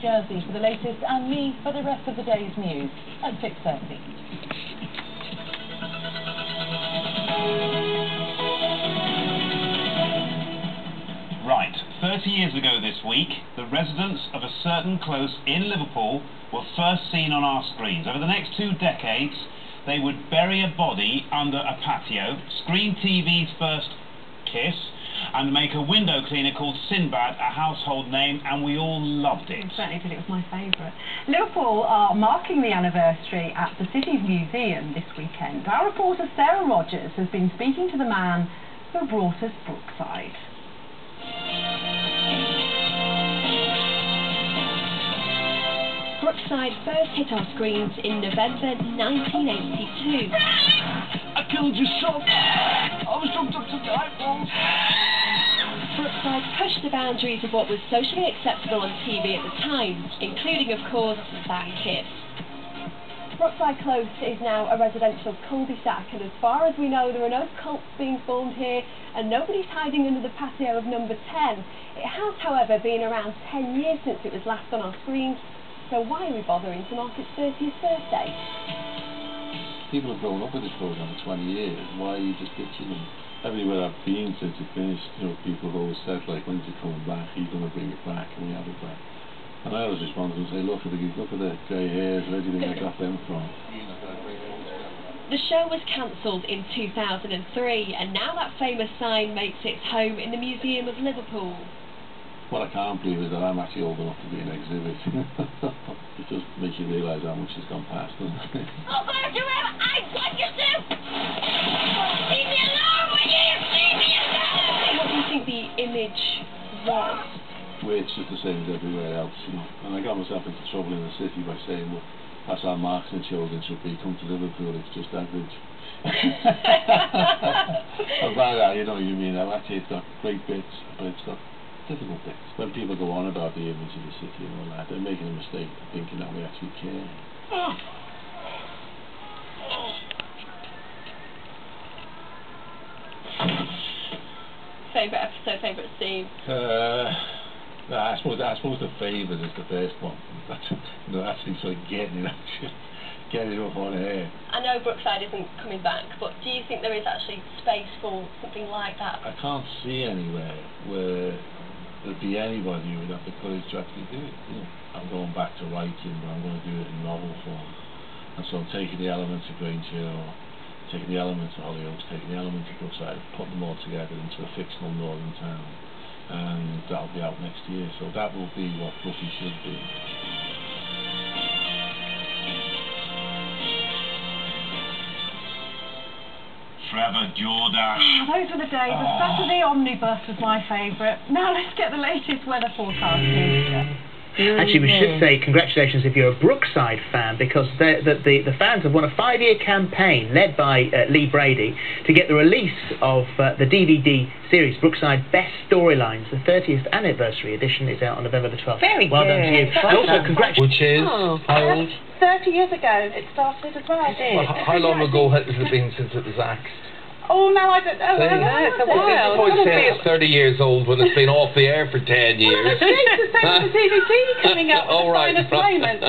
Jersey for the latest and me for the rest of the day's news at 6:30. Right, 30 years ago this week, the residents of a certain close in Liverpool were first seen on our screens. Over the next 2 decades, they would bury a body under a patio, screen TV's first kiss, and make a window cleaner called Sinbad a household name, and we all loved it. I certainly did, it was my favourite. Liverpool are marking the anniversary at the city's museum this weekend. Our reporter Sarah Rogers has been speaking to the man who brought us Brookside. Brookside first hit our screens in November 1982. I killed your son! I was drugged up to the eyeballs! Brookside pushed the boundaries of what was socially acceptable on TV at the time, including, of course, that kiss. Brookside Close is now a residential cul-de-sac, and as far as we know, there are no cults being formed here, and nobody's hiding under the patio of number 10. It has, however, been around 10 years since it was last on our screens, so why are we bothering to mark its 30th birthday? People have grown up with this programme for 20 years. Why are you just ditching them? Everywhere I've been since it finished, people have always said, like, when's it coming back? He's going to bring it back, and we have it back. And I always responded and say, look at the grey hairs, where do you think I got them from? The show was cancelled in 2003, and now that famous sign makes its home in the Museum of Liverpool. What I can't believe is that I'm actually old enough to be an exhibit. It just makes you realise how much has gone past them. Oh, God, whoever I want you to! Leave me alone, will you? Leave me alone! What do you think the image was? Well, it's just the same as everywhere else, And I got myself into trouble in the city by saying, well, that's how marketing slogan should be, come to Liverpool, it's just average. But by that, you mean, actually it's got great bits, but it's got difficult bits. When people go on about the image of the city and all that, they're making a mistake thinking that we actually care. Favourite episode, favourite scene? I suppose the favourite is the first one. That's actually sort of getting it up on air. I know Brookside isn't coming back, but do you think there is actually space for something like that? I can't see anywhere where there'd be anybody who would have the courage to actually do it. I'm going back to writing, but I'm going to do it in novel form. And so I'm taking the elements of Grange-Hill, taking the elements of Hollyoaks, taking the elements of Brookside, putting them all together into a fictional northern town. And that'll be out next year, so that will be what Brookie should be. Trevor Jordan. Those were the days. The Saturday omnibus was my favourite. Now let's get the latest weather forecast here. Actually, we should say congratulations if you're a Brookside fan, because the fans have won a 5-year campaign led by Lee Brady to get the release of the DVD series Brookside Best Storylines. The 30th anniversary edition is out on November the 12th. Very well good. done to you. And also congratulations. Which is how old? 30 years ago it started as well. Well, how long ago has it been since it was axed? Oh, no, I don't know. It's a while. You might say it's 30 years old when it's been off the air for 10 years. Well, it's the same as the DVD coming up with the finest moment.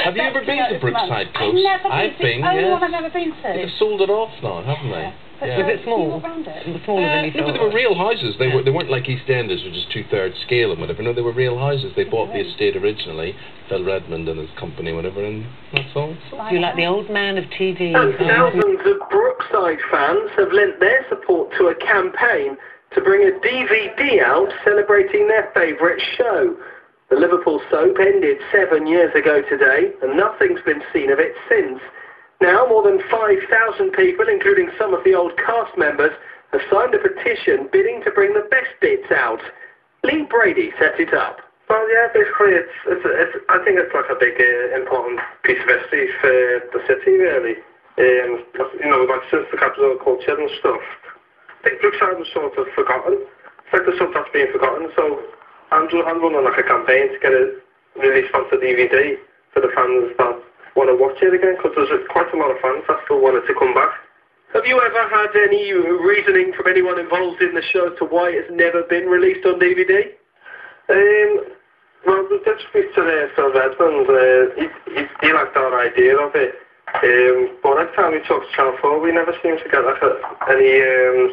Have you ever been to Brookside Close? I've been. I've never been to. They've sold it off now, haven't they? Yeah. Was it small? Smaller than you thought. But they were real houses. They weren't like EastEnders, which is 2/3 scale and whatever. No, they were real houses. They bought the estate originally, Phil Redmond and his company, whatever, and that's all. You're like the old man of TV. And thousands of Brookside fans have lent their support to a campaign to bring a DVD out celebrating their favourite show. The Liverpool soap ended 7 years ago today, and nothing's been seen of it since. Now, more than 5,000 people, including some of the old cast members, have signed a petition bidding to bring the best bits out. Lee Brady set it up. Well, yeah, basically, I think it's like a big, important piece of history for the city, really. Like since the capital culture and stuff. I think Brookside was sort of forgotten. It's like there's something that's being forgotten, so I'm running like a campaign to get it released onto DVD for the fans that want to watch it again, because there's quite a lot of fans that still want it to come back. Have you ever had any reasoning from anyone involved in the show to why it's never been released on DVD? Well, we did speak to Phil Redmond. He liked our idea of it. But every time we talked to Channel 4, we never seem to get like any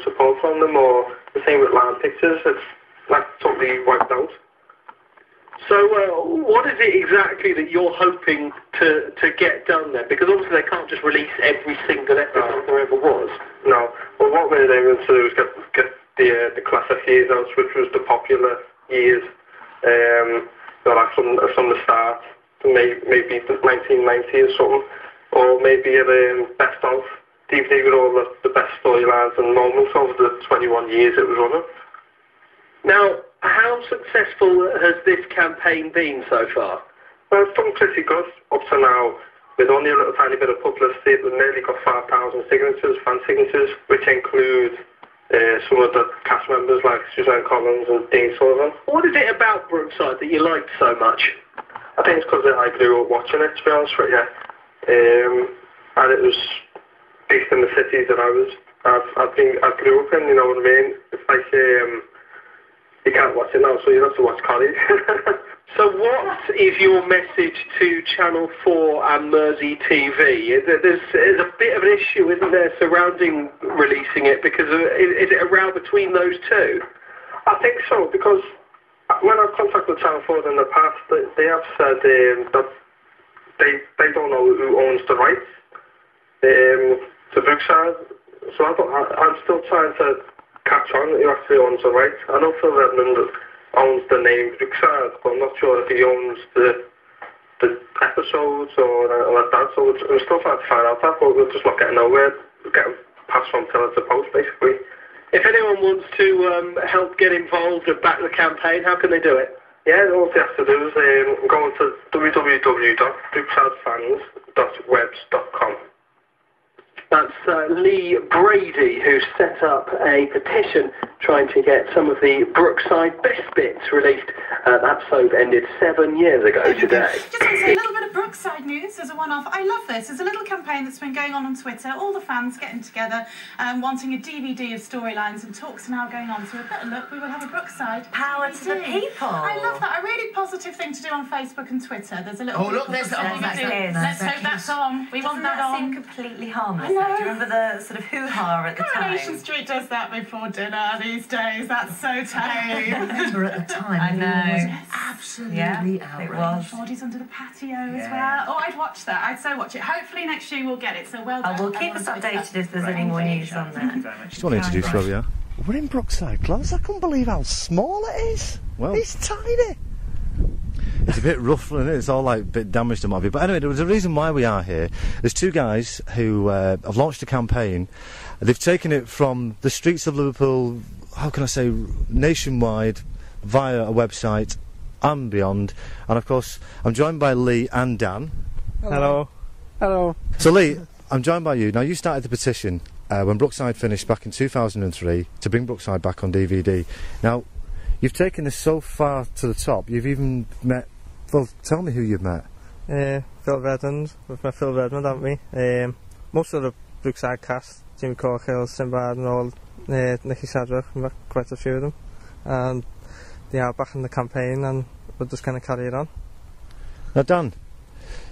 support from them, or the same with Line Pictures. It's like totally wiped out. So what is it exactly that you're hoping to get done then? Because obviously they can't just release every single episode there ever was. No. Well, what we're aiming to do is get the classic years out, which was the popular years. Like from the start, maybe the 1990 or something, or maybe a best of DVD with all the best storylines and moments over the 21 years it was running. Now, how successful has this campaign been so far? Well, it's done pretty good up to now. With only a little tiny bit of publicity, we've nearly got 5,000 signatures, fan signatures, which include some of the cast members like Suzanne Collins and Dean Sullivan. What is it about Brookside that you liked so much? I think it's because I grew up watching it, to be honest with you. And it was based in the city that I grew up in, you know what I mean? It's like you can't watch it now, so you have to watch Collie. So what is your message to Channel 4 and Mersey TV? There's a bit of an issue, isn't there, surrounding releasing it, because is it a row between those two? I think so, because when I've contacted Channel 4 in the past, they have said that they don't know who owns the rights to Brookside, so I'm still trying to catch on who actually owns the rights. I know Phil Redmond owns the name Brookside, but I'm not sure if he owns the episodes or like that, so we're still trying to find out that, but we're just not getting nowhere. We're getting passed from pillar to post, basically. If anyone wants to help get involved and back the campaign, how can they do it? Yeah, all they have to do is go to www.brooksidefans.webs.com. That's Lee Brady, who set up a petition trying to get some of the Brookside best bits released. That soap ended 7 years ago today. Just want to say a little bit of Brookside news as a one-off. I love this. There's a little campaign that's been going on Twitter. All the fans getting together, wanting a DVD of storylines, and talks are now going on. So a better look, we will have a Brookside Power DVD. to the people. I love that. A really positive thing to do on Facebook and Twitter. There's a little. Oh look, there's Let's hope that's on. We want that on. Seem completely harmless. Do you remember the sort of hoo-ha at the time? Coronation Street does that before dinner these days. That's so tame. I remember at the time. I know. Absolutely outrageous. It was. Bodies under the patio as well. Oh, I'd watch that. I'd so watch it. Hopefully next year we'll get it. So well done. We'll keep us updated if there's any more news on that. Just want to introduce where we are. We're in Brookside, Close. I can't believe how small it is. Well, it's tiny. It's a bit rough, and it's all like a bit damaged and what have you. But anyway, there was a reason why we are here. There's two guys who have launched a campaign. They've taken it from the streets of Liverpool, how can I say, nationwide, via a website and beyond. And of course, I'm joined by Lee and Dan. Hello. Hello. So Lee, I'm joined by you. Now, you started the petition when Brookside finished back in 2003 to bring Brookside back on DVD. Now, you've taken this so far to the top, you've even met... Well, tell me who you've met. Phil Redmond. We've met Phil Redmond, haven't we? Most of the Brookside cast, Jimmy Corkill, Sinbad and all, Nicky Sadrick, we've met quite a few of them. And they are back in the campaign, and we'll just kind of carry it on. Now Dan,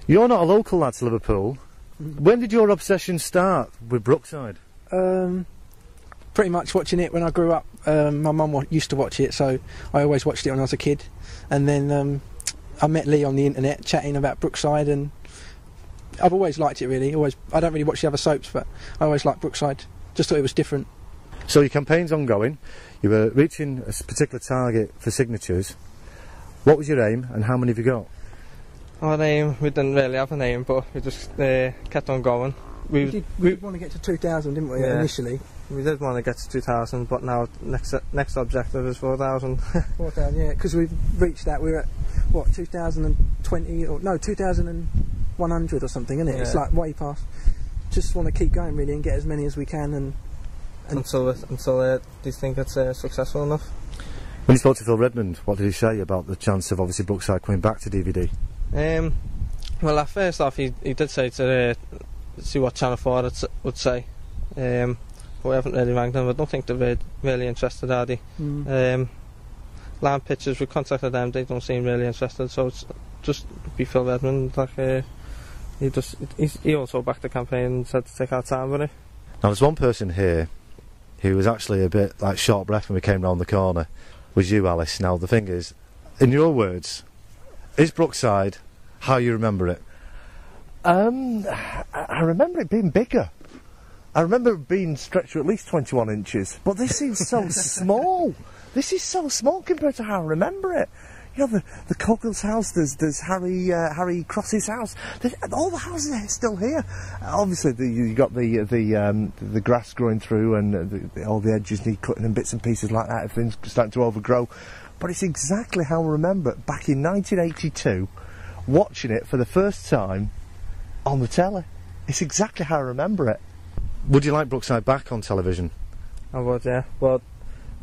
you're not a local lad to Liverpool. When did your obsession start with Brookside? Pretty much watching it when I grew up. My mum used to watch it, so I always watched it when I was a kid. And then I met Lee on the internet chatting about Brookside, and I've always liked it really. I don't really watch the other soaps, but I always liked Brookside. Just thought it was different. So your campaign's ongoing. You were reaching a particular target for signatures. What was your aim, and how many have you got? Our aim, we didn't really have an aim, but we just kept on going. We did want to get to 2,000, didn't we, initially? We did want to get to 2,000, but now next objective is 4,000. 4,000, yeah, because we've reached that. We're at, what, 2,020, or no, 2,100 or something, isn't it? Yeah. It's like way past. Just want to keep going, really, and get as many as we can. And until do you think it's successful enough? When you spoke to Phil Redmond, what did he say about the chance of obviously Brookside coming back to DVD? Well, at first off, he did say to see what Channel 4 would say. But we haven't really rang them. I don't think they're really interested, are they? land pictures, we contacted them, they don't seem really interested, so it's just be Phil Redmond, like, he also backed the campaign and said to take our time with it. Now there's one person here who was actually a bit like short breath when we came round the corner, was you, Alice. Now the thing is, in your words, is Brookside how you remember it? I remember it being bigger. I remember it being stretched to at least 21 inches, but this seems so small. This is so small compared to how I remember it. You know, the Cogill's house, there's Harry Cross's house. All the houses are still here. Obviously, you got the grass growing through, and all the edges need cutting and bits and pieces like that. Everything's starting to overgrow. But it's exactly how I remember it back in 1982, watching it for the first time on the telly. It's exactly how I remember it. Would you like Brookside back on television? I would, yeah. But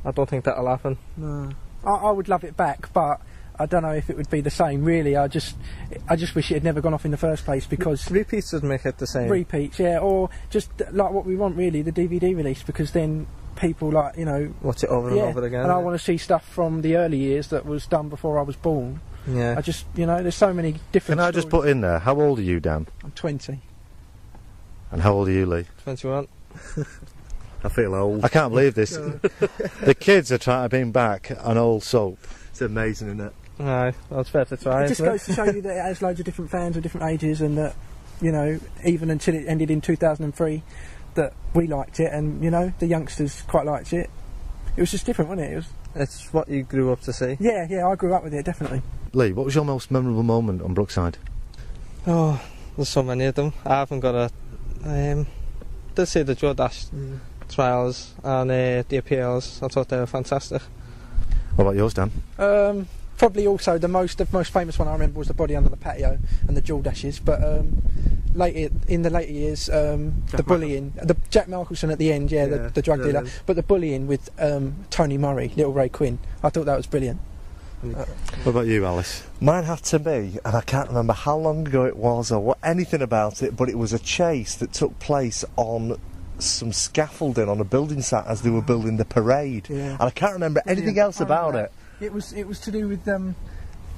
I don't think that'll happen. No. I would love it back, but I don't know if it would be the same, really. I just wish it had never gone off in the first place, because... Repeats would make it the same. Repeats, yeah, or just like what we want, really, the DVD release, because then people, like, you know... Watch it over and over again. And I want to see stuff from the early years that was done before I was born. Yeah. I just, you know, there's so many different Can I just put in there, how old are you, Dan? I'm 20. And how old are you, Lee? 21. I feel old. I can't believe this. The kids are trying to bring back an old soap. It's amazing, isn't it? Aye, well, it's fair to try. It just goes to show you that it has loads of different fans of different ages, and that, you know, even until it ended in 2003, that we liked it, and, you know, the youngsters quite liked it. It was just different, wasn't it? It's what you grew up to see. Yeah, I grew up with it, definitely. Lee, what was your most memorable moment on Brookside? Oh, there's so many of them. I haven't got a... did see the Joe Dash trials and the appeals. I thought they were fantastic. What about yours, Dan? Probably also the most famous one I remember was the body under the patio and the jewel dashes. But in the later years, the bullying, the Jack Nicholson at the end, the drug dealer. But the bullying with Tony Murray, Little Ray Quinn, I thought that was brilliant. What about you, Alice? Mine had to be, and I can't remember how long ago it was or anything about it, but it was a chase that took place on some scaffolding on a building site as they were building the parade. And I can't remember anything else about it. It was to do with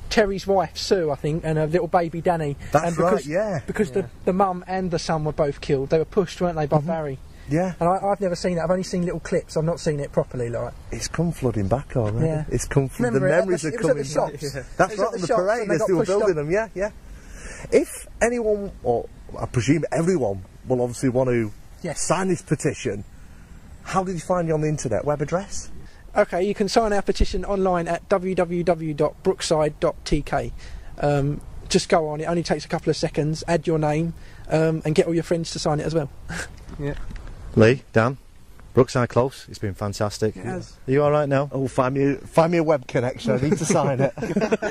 Terry's wife Sue, I think, and her little baby Danny. That's right, yeah. Because the mum and the son were both killed. They were pushed, weren't they, by Barry? Yeah. And I've never seen it. I've only seen little clips. I've not seen it properly, like. It's come flooding back already. Yeah. It's come from the memories are coming back. That's right, on the parade as they were building them, yeah. If anyone, or I presume everyone, will obviously want to sign this petition, how did you find you on the internet? Web address? Okay, you can sign our petition online at www.brookside.tk. Just go on, it only takes a couple of seconds, add your name, and get all your friends to sign it as well. Yeah. Lee, Dan, Brookside Close, it's been fantastic. It has. Are you alright now? Oh, find me a web connection, I need to sign it.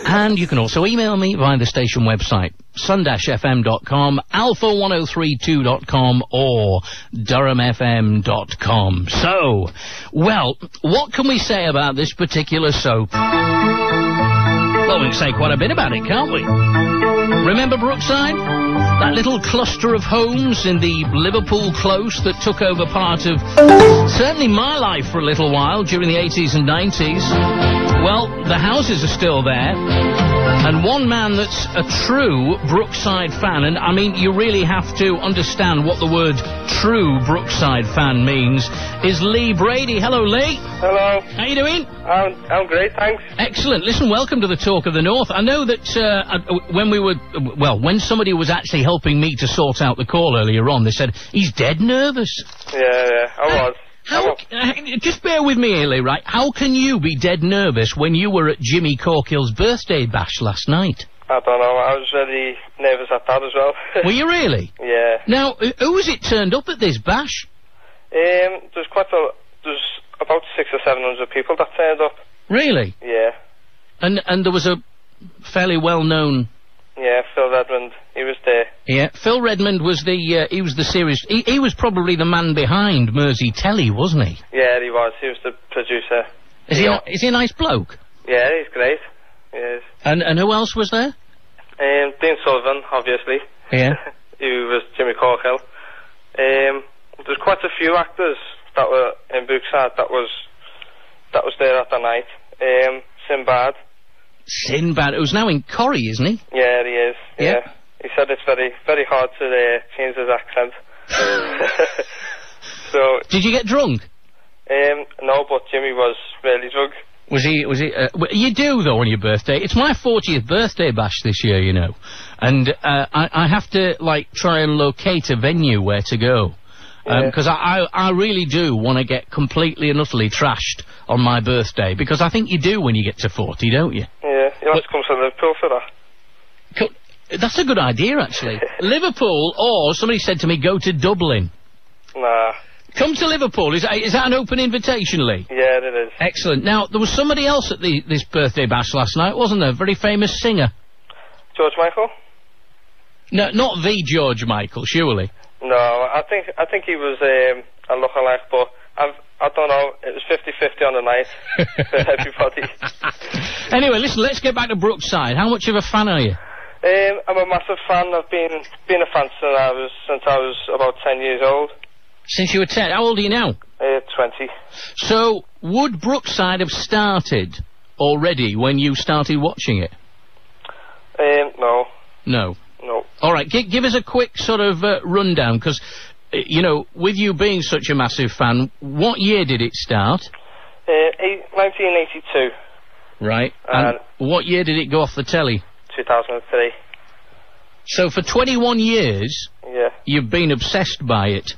And you can also email me via the station website, sun-fm.com, alpha1032.com or durhamfm.com. So, well, what can we say about this particular soap? Well, we can say quite a bit about it, can't we? Remember Brookside? That little cluster of homes in the Liverpool Close that took over part of certainly my life for a little while during the 80s and 90s. Well, the houses are still there. And one man that's a true Brookside fan, and I mean, you really have to understand what the word true Brookside fan means, is Lee Brady. Hello, Lee. Hello. How you doing? I'm great, thanks. Excellent. Listen, welcome to the Talk of the North. I know that when somebody was actually helping me to sort out the call earlier on, they said, he's dead nervous. Yeah, I was. Just bear with me, Lee, right? How can you be dead nervous when you were at Jimmy Corkill's birthday bash last night? I don't know, I was really nervous at that as well. Were you really? Yeah. Now, who was it turned up at this bash? There's about 600 or 700 people that turned up. Really? Yeah. And there was a fairly well-known... Yeah, Phil Redmond, he was there. Yeah, Phil Redmond was he was the series... He was probably the man behind Mersey Telly, wasn't he? Yeah, he was the producer. Is he a nice bloke? Yeah, he's great. Yes. And who else was there? Dean Sullivan, obviously. Yeah. Who was Jimmy Corkill. There's quite a few actors that were in Brookside that was there at the night. Sinbad. Sinbad, who's now in Corrie, isn't he? Yeah, he is. Yeah. He said it's very, very hard to change his accent. So. Did you get drunk? No, but Jimmy was really drunk. Was he, you do though on your birthday. It's my 40th birthday bash this year, you know. And, I have to, like, try and locate a venue where to go. Because I really do want to get completely and utterly trashed on my birthday, because I think you do when you get to 40, don't you? Yeah, you'll have to come to Liverpool for that. That's a good idea, actually. Liverpool, or somebody said to me, go to Dublin. Nah. Come to Liverpool. Is that an open invitation, Lee? Yeah, it is. Excellent. Now, there was somebody else at this birthday bash last night, wasn't there? A very famous singer. George Michael? No, not the George Michael, surely. No, I think he was a lookalike, but I don't know. It was 50-50 on the night for everybody. Anyway, listen, let's get back to Brookside. How much of a fan are you? I'm a massive fan. I've been a fan since I was about 10 years old. Since you were 10? How old are you now? 20. So, would Brookside have started already when you started watching it? No. No? No. All right, give us a quick sort of rundown, because, you know, with you being such a massive fan, what year did it start? 1982. Right. And what year did it go off the telly? 2003. So for 21 years, yeah, you've been obsessed by it.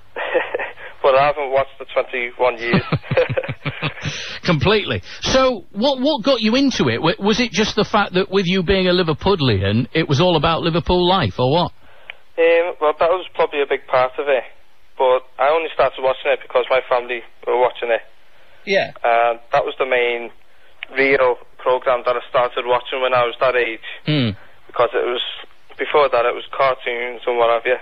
But I haven't watched the 21 years. Completely. So, what got you into it? Was it just the fact that with you being a Liverpudlian, it was all about Liverpool life, or what? Well, that was probably a big part of it. But I only started watching it because my family were watching it. Yeah. And that was the main real programme that I started watching when I was that age. Because it was, before that it was cartoons and what have you.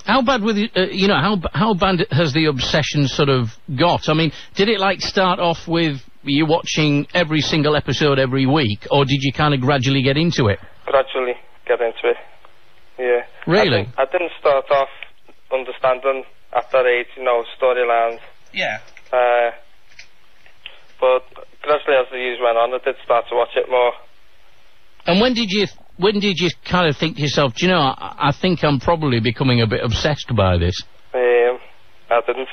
How bad with you know, how bad has the obsession sort of got? I mean, did it like start off with you watching every single episode every week, or did you kind of gradually get into it? Gradually get into it, yeah. Really? I didn't start off understanding at that age, you know, storylines. Yeah. But gradually as the years went on, I did start to watch it more. And when did you kind of think to yourself, do you know, I think I'm probably becoming a bit obsessed by this? I didn't.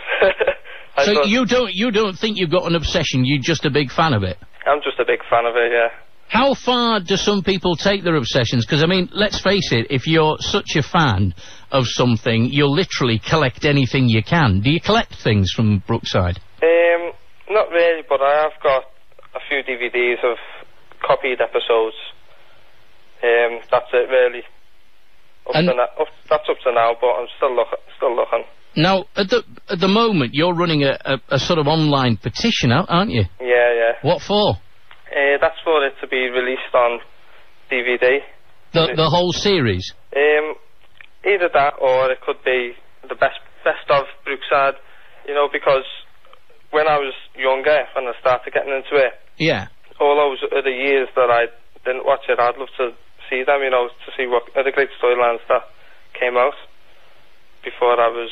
So you don't think you've got an obsession, you're just a big fan of it? I'm just a big fan of it, yeah. How far do some people take their obsessions? Because, I mean, let's face it, if you're such a fan of something, you'll literally collect anything you can. Do you collect things from Brookside? Not really, but I have got a few DVDs of copied episodes. That's it, really. That's up to now, but I'm still looking. Now, at the moment, you're running a sort of online petition, aren't you? Yeah, yeah. What for? That's for it to be released on DVD. The whole series? Either that, or it could be the best of Brookside. You know, because when I was younger, when I started getting into it, yeah, all those other years that I didn't watch it, I'd love to see them, you know, to see what other great storylines that came out before I was,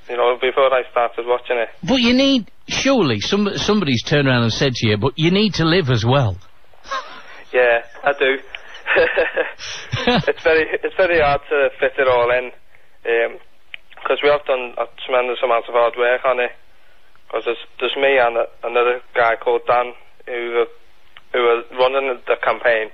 you know, before I started watching it. But you need, surely, somebody's turned around and said to you, but you need to live as well. Yeah, I do. It's very hard to fit it all in, because we have done a tremendous amount of hard work on it. Because there's me and another guy called Dan who are running the campaign.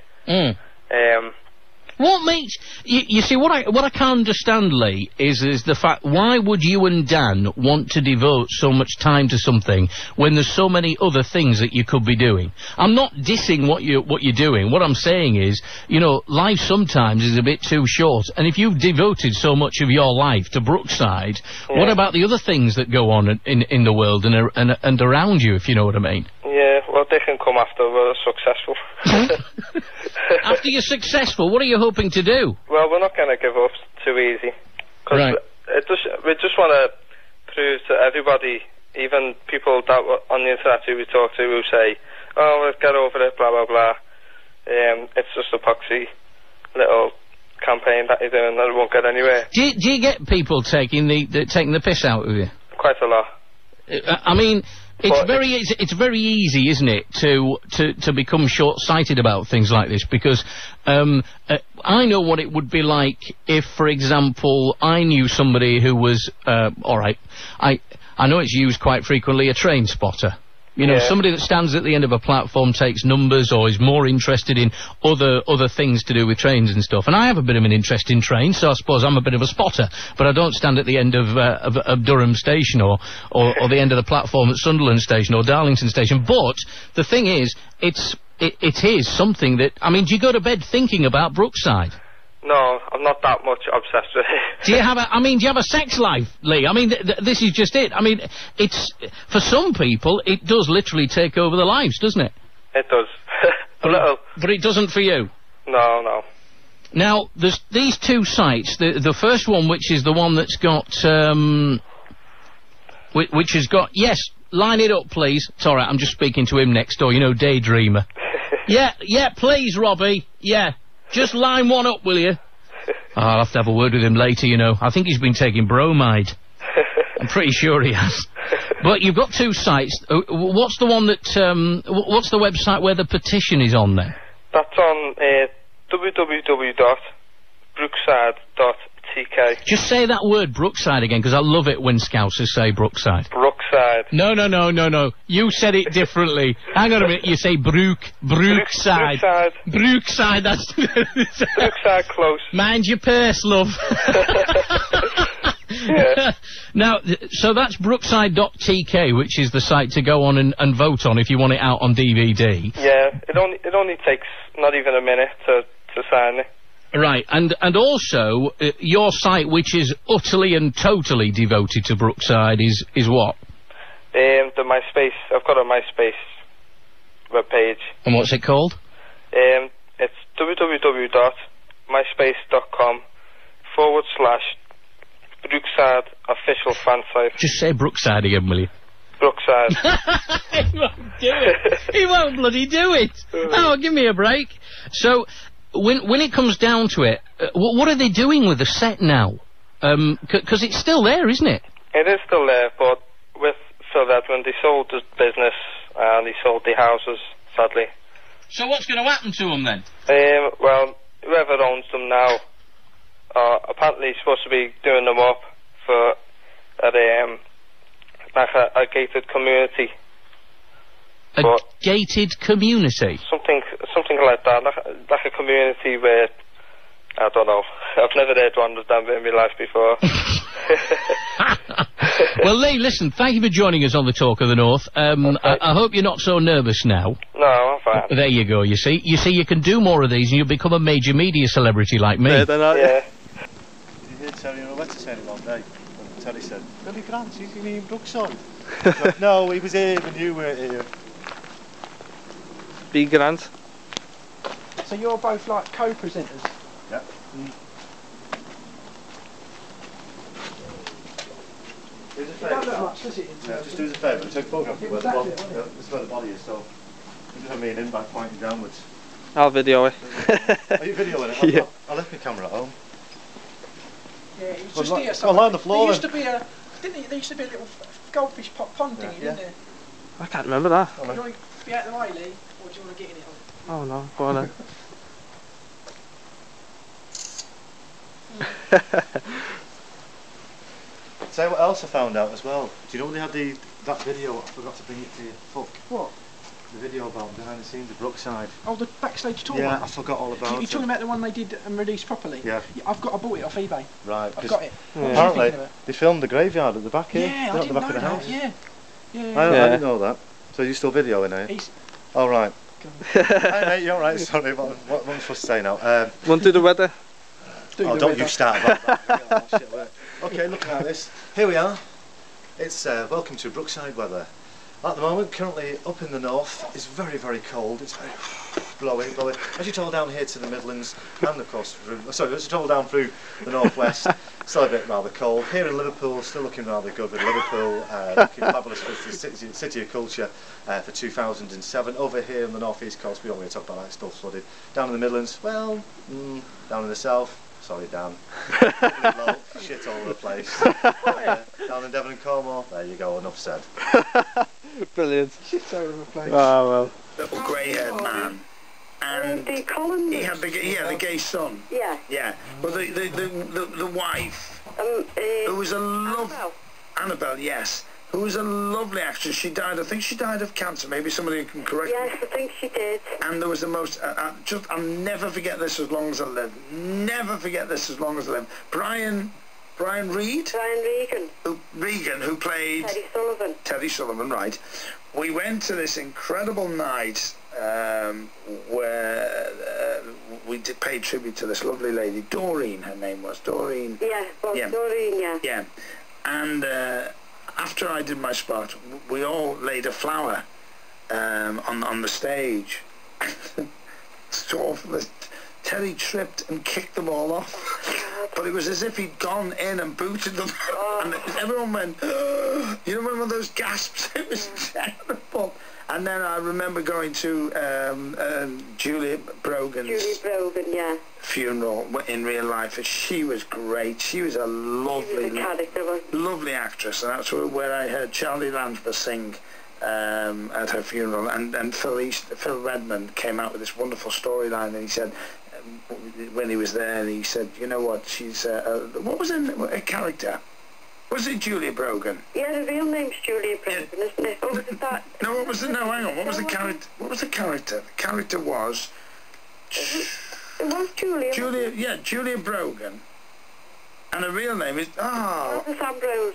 What makes you see what I can't understand, Lee, is the fact, why would you and Dan want to devote so much time to something when there's so many other things that you could be doing? I'm not dissing what you're doing. What I'm saying is, you know, life sometimes is a bit too short, and if you've devoted so much of your life to Brookside, what about the other things that go on in the world and around you, if you know what I mean? Yeah, well, they can come after we're successful. After you're successful, what are you hoping to do? Well, we're not going to give up too easy. Cause we just want to prove to everybody, even people that on the internet who we talk to, who say, oh, let's get over it, blah, blah, blah. It's just a poxy little campaign that you're doing that won't get anywhere. Do you get people taking the piss out of you? Quite a lot. I mean, It's very easy, isn't it, to become short-sighted about things like this, because I know what it would be like if, for example, I knew somebody who was all right. I know it's used quite frequently, a train spotter. You know, somebody that stands at the end of a platform, takes numbers, or is more interested in other things to do with trains and stuff. And I have a bit of an interest in trains, so I suppose I'm a bit of a spotter. But I don't stand at the end of Durham Station or the end of the platform at Sunderland Station or Darlington Station. But the thing is, it is something that, I mean, do you go to bed thinking about Brookside? No, I'm not that much obsessed with it. Do you have a sex life, Lee? I mean, this is just it. I mean, it's, for some people, it does literally take over their lives, doesn't it? It does. A little. But it doesn't for you? No, no. Now, there's these two sites. The first one, which is the one that's got, which has got, yes, line it up, please. It's all right, I'm just speaking to him next door, you know, Daydreamer. yeah, please, Robbie, yeah. Just line one up, will you? Oh, I'll have to have a word with him later, you know. I think he's been taking bromide. I'm pretty sure he has. But you've got two sites. What's the one that, what's the website where the petition is on then? That's on www.brookside.tk. Just say that word, Brookside, again, because I love it when Scousers say Brookside. Brookside. No. You said it differently. Hang on a minute. You say Brookside. Brookside, that's... Brookside close. Mind your purse, love. Yeah. Now, so that's brookside.tk, which is the site to go on and vote on if you want it out on DVD. Yeah, it only takes not even a minute to sign it. Right, and also, your site, which is utterly and totally devoted to Brookside, is what? The MySpace. I've got a MySpace webpage. And what's it called? It's www.myspace.com/Brookside official fan site. Just say Brookside again, will you? Brookside. He won't do it. He won't bloody do it. Oh, give me a break. So, when it comes down to it, what are they doing with the set now? Because it's still there, isn't it? It is still there, but with Phil Redmond, he sold his business and he sold the houses, sadly. So what's going to happen to them then? Well, whoever owns them now, apparently he's supposed to be doing them up for like a gated community. A gated community? Something like that, like a community where, I don't know, I've never heard one of them in my life before. Well, Lee, listen, thank you for joining us on the Talk of the North. Okay. I hope you're not so nervous now. No, I'm fine. There you go, you see, you can do more of these and you'll become a major media celebrity like me. Yeah. Did you hear Terry Roulette saying one day? When Terry said, Billy Grant, he's in Brookside. Like, no, he was here when you were here. B. Grant. So you're both like co-presenters? Yeah. It don't look much, does it? Yeah, just do us a favour, take a photograph of where the body, this is where the body is, so you just have me and him back pointing downwards. I'll video it. Are you videoing it? Yeah. I left my camera at home. Yeah, it was just here. Well, lie on the floor. There used to be a, there used to be a little goldfish pond thing, didn't there? I can't remember that. Do you want to be out of the way, Lee, or do you want to get in it? Oh no, go on then. Say what else I found out as well. Do you know they had that video? I forgot to bring it to you. Fuck. What? The video about behind the scenes of Brookside. Oh, the backstage tour. Yeah, one? I forgot all about it. You're talking about the one they did and released properly? Yeah. I bought it off eBay. Right. I've got it. Yeah. Apparently, they filmed the graveyard at the back here. Yeah, at the back of the house. Yeah. I didn't know that. So you're still videoing, eh? Oh, right. Hey, mate, you're alright. Sorry, what am I supposed to say now? Want to do the weather? Don't you start about that. Okay, looking at this. Here we are. It's welcome to Brookside weather. At the moment, currently up in the north, it's very, very cold. It's very blowing. As you travel down here to the Midlands, and of course, as you travel down through the northwest, still a bit rather cold. Here in Liverpool, still looking rather good with Liverpool, looking fabulous for the city of culture for 2007. Over here on the north east coast, we don't really talk about that, it's still flooded. Down in the Midlands, well, down in the south, sorry Dan. Low, shit all over the place. Yeah, down in Devon and Cornwall. There you go, enough said. Brilliant. Shit all over the place. Oh well. Little grey-haired man. And he had the gay son. Yeah. Yeah. Well, the wife, who was a Annabelle, yes, who was a lovely actress. She died. I think she died of cancer. Maybe somebody can correct me. Yes, I think she did. And there was the most. I'll never forget this as long as I live. Never forget this as long as I live. Brian Reed. Brian Regan. Regan, who played Teddy Sullivan. Teddy Sullivan, right. We went to this incredible night where we paid tribute to this lovely lady, Doreen, her name was, Doreen. Yeah, Doreen, yeah. Yeah, and after I did my spot, we all laid a flower on the stage. It's awful. Teddy tripped and kicked them all off. But it was as if he'd gone in and booted them. And everyone went, oh, you know, one of those gasps. It was terrible. And then I remember going to Julia Brogan's funeral in real life. She was great. She was a lovely, lovely actress. And that's where I heard Charlie Lansbury sing at her funeral. And Phil Redmond came out with this wonderful storyline, and he said, when he was there, he said, you know what, she's what was a character? Was it Julia Brogan? Yeah, the real name's Julia Brogan, isn't it? Or was it that? No, what was the, no, hang on, what was the character? What was the character? The character was... It was Julia. Yeah, Julia Brogan. And her real name is... Oh... Gladys Ambrose.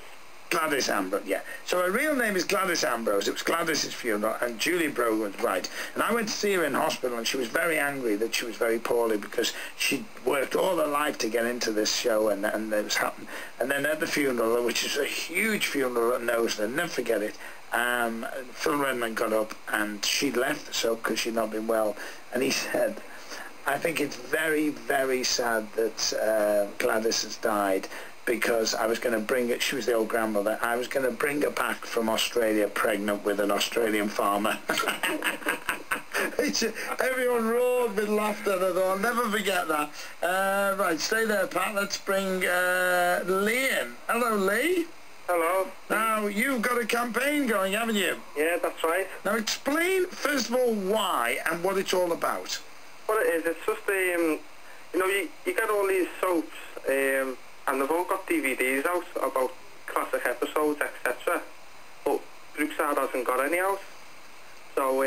Gladys Ambrose, yeah. So her real name is Gladys Ambrose. It was Gladys's funeral, and Julia Brogan was right. And I went to see her in hospital, and she was very angry that she was very poorly because she'd worked all her life to get into this show, and it was happening. And then at the funeral, which is a huge funeral at Knowsley, I'll never forget it, Phil Redmond got up, and she left the show because she'd not been well, and he said, I think it's very, very sad that Gladys has died, because I was going to bring it, she was the old grandmother, I was going to bring her back from Australia pregnant with an Australian farmer. Everyone roared with laughter, and I'll never forget that. Right, stay there, Pat. Let's bring Lee in. Hello, Lee. Hello. Now, you've got a campaign going, haven't you? Yeah, that's right. Now, explain, first of all, why and what it's all about. What it is, it's just, you know, you get all these soaps, and they've all got DVDs out about classic episodes, etc. But Brookside hasn't got any out. So,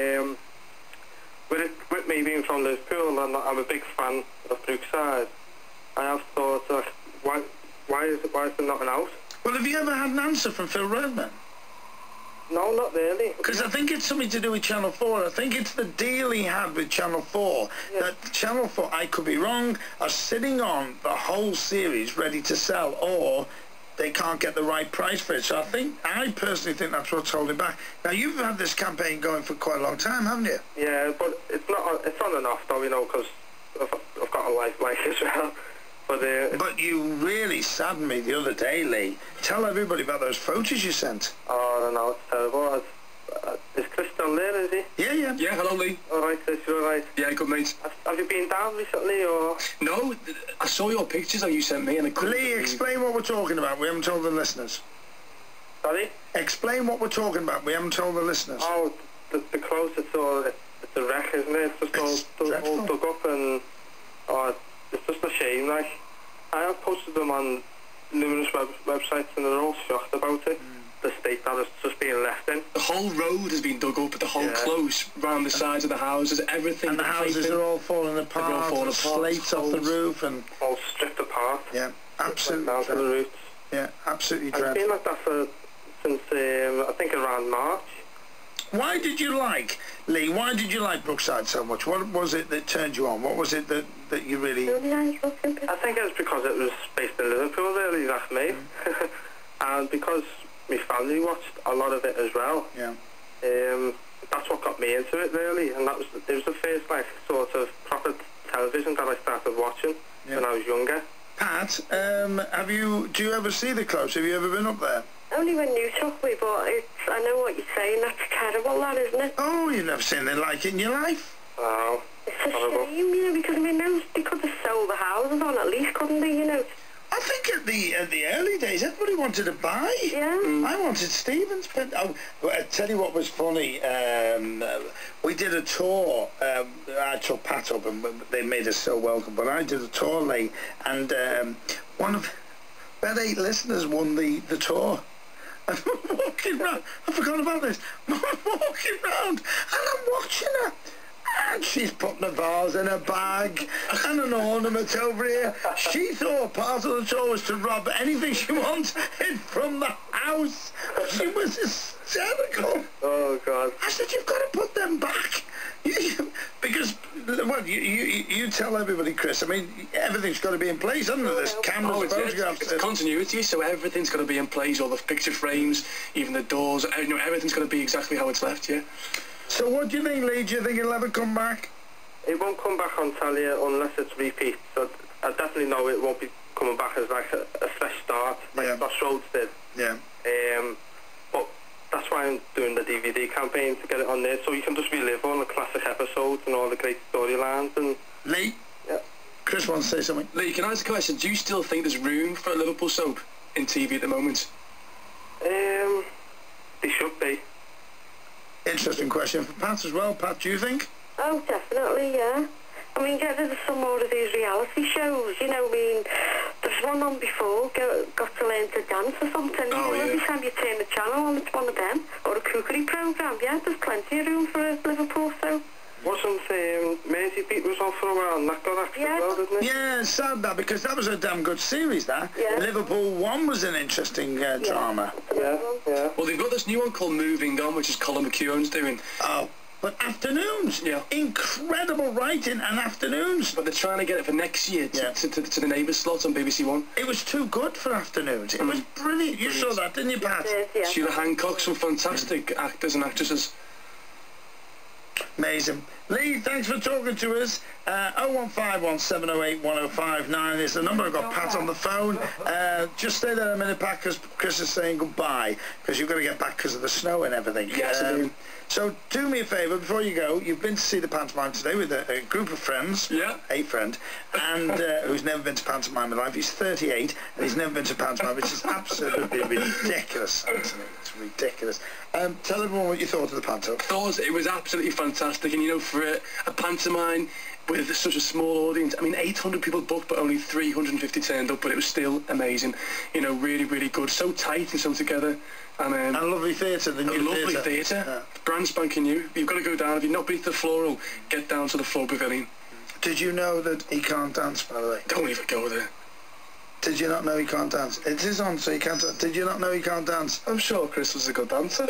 with me being from Liverpool, and I'm a big fan of Brookside, I have thought, why is there nothing out? Well, have you ever had an answer from Phil Redmond? No, not really. Because I think it's something to do with Channel 4. I think it's the deal he had with Channel 4. Yeah. That Channel 4, I could be wrong, are sitting on the whole series ready to sell, or they can't get the right price for it. So I personally think that's what's holding back. Now, you've had this campaign going for quite a long time, haven't you? Yeah, but it's on and off, though, you know, because I've got a life like as well. But you really saddened me the other day, Lee. Tell everybody about those photos you sent. Oh, I don't know, it's terrible. Is Chris still there, is he? Yeah. Yeah, hello, Lee. Alright, Chris, you alright? Yeah, good, mate. Have you been down recently, or...? No, I saw your pictures that you sent me, and I couldn't... Lee, explain what we're talking about. We haven't told the listeners. Sorry? Explain what we're talking about. We haven't told the listeners. Oh, the clothes, it's a wreck, isn't it? It's just all dug up, and... Oh, it's just a shame, like. I have posted them on numerous websites, and they're all shocked about it. The state that it's just being left in. The whole road has been dug up, the whole close round the sides of the houses, everything. And the houses are all falling apart, slates off the roof, and... all stripped apart. Yeah, absolutely. Down to the roots. Yeah, absolutely dreadful. It's been like that since, I think, around March. Why did you like, Lee, why did you like Brookside so much? What was it that turned you on? What was it that you really... I think it was because it was based in Liverpool, really, that's me. And because my family watched a lot of it as well. Yeah. That's what got me into it, really. And it was the first, like, sort of proper television that I started watching when I was younger. Pat, do you ever see the close? Have you ever been up there? Only when you took me, but I know what you're saying. That's terrible, that, isn't it? Oh, you've never seen anything like it in your life? Oh, it's a shame, you know, because I mean, they could have sold the houses on at least, couldn't didn't they, you know? I think at the early days, everybody wanted to buy. Yeah. I wanted Stevens, but I tell you what was funny. We did a tour. I took Pat up, and they made us so welcome. But I did a tour late, and one of about 8 listeners won the tour. And I'm walking round. I forgot about this. I'm walking round, and I'm watching her. And she's putting a vase in a bag and an ornament over here. She thought part of the tour was to rob anything she wanted from the house. She was hysterical. Oh, God. I said, you've got to put them back. Because, well, you tell everybody, Chris, I mean, everything's got to be in place, hasn't it? There's cameras, photographs. It's continuity, so everything's got to be in place, all the picture frames, even the doors, you know, everything's got to be exactly how it's left, yeah? So what do you think, Lee? Do you think it'll ever come back? It won't come back on telly unless it's repeat. So I definitely know it won't be coming back as like a fresh start, like Crossroads did. Yeah. But that's why I'm doing the DVD campaign, to get it on there, so you can just relive all the classic episodes and all the great storylines. And Lee? Yeah. Chris wants to say something. Lee, can I ask a question? Do you still think there's room for a Liverpool soap in TV at the moment? They should be. Interesting question for Pat as well. Pat, do you think? Oh, definitely, yeah. I mean, get rid of some more of these reality shows, you know, I mean, there's one on before, Got to Learn to Dance or something. Oh, you know, yeah. every time you turn the channel on, it's one of them. Or a cookery programme, yeah, there's plenty of room for a Liverpool soap. Wasn't Mersey Beat was on for a while, and that got axed as well, didn't it? Yeah, it's sad that, because that was a damn good series, that. Yeah. Liverpool 1 was an interesting drama. Yeah. Well, they've got this new one called Moving On, which is Colin McKeown's doing. Oh, but afternoons. Yeah. Incredible writing and afternoons. But they're trying to get it for next year to the Neighbours slot on BBC One. It was too good for afternoons. It was brilliant. You saw that, didn't you, Pat? Yeah. Sheila Hancock, some fantastic actors and actresses. Amazing. Lee, thanks for talking to us. 01517081059 is the number. I've got Pat on the phone. Just stay there a minute, Pat, because Chris is saying goodbye, because you've got to get back because of the snow and everything. Yes, I do. So do me a favour before you go. You've been to see the pantomime today with a group of friends. Yeah. A friend, and who's never been to pantomime in life. He's 38 and he's never been to pantomime, which is absolutely ridiculous. It's ridiculous. Tell everyone what you thought of the pantomime. It was absolutely fantastic, and you know, for a pantomime with such a small audience, I mean, 800 people booked, but only 350 turned up, but it was still amazing. You know, really, really good. So tight and so together. And lovely theatre, the new lovely theatre. Yeah. Brand spanking new. You've got to go down. If you've not been to the Floral, get down to the Floor Pavilion. Did you know that he can't dance, by the way? Don't even go there. Did you not know he can't dance? It is on, so he can't dance. Did you not know he can't dance? I'm sure Chris was a good dancer.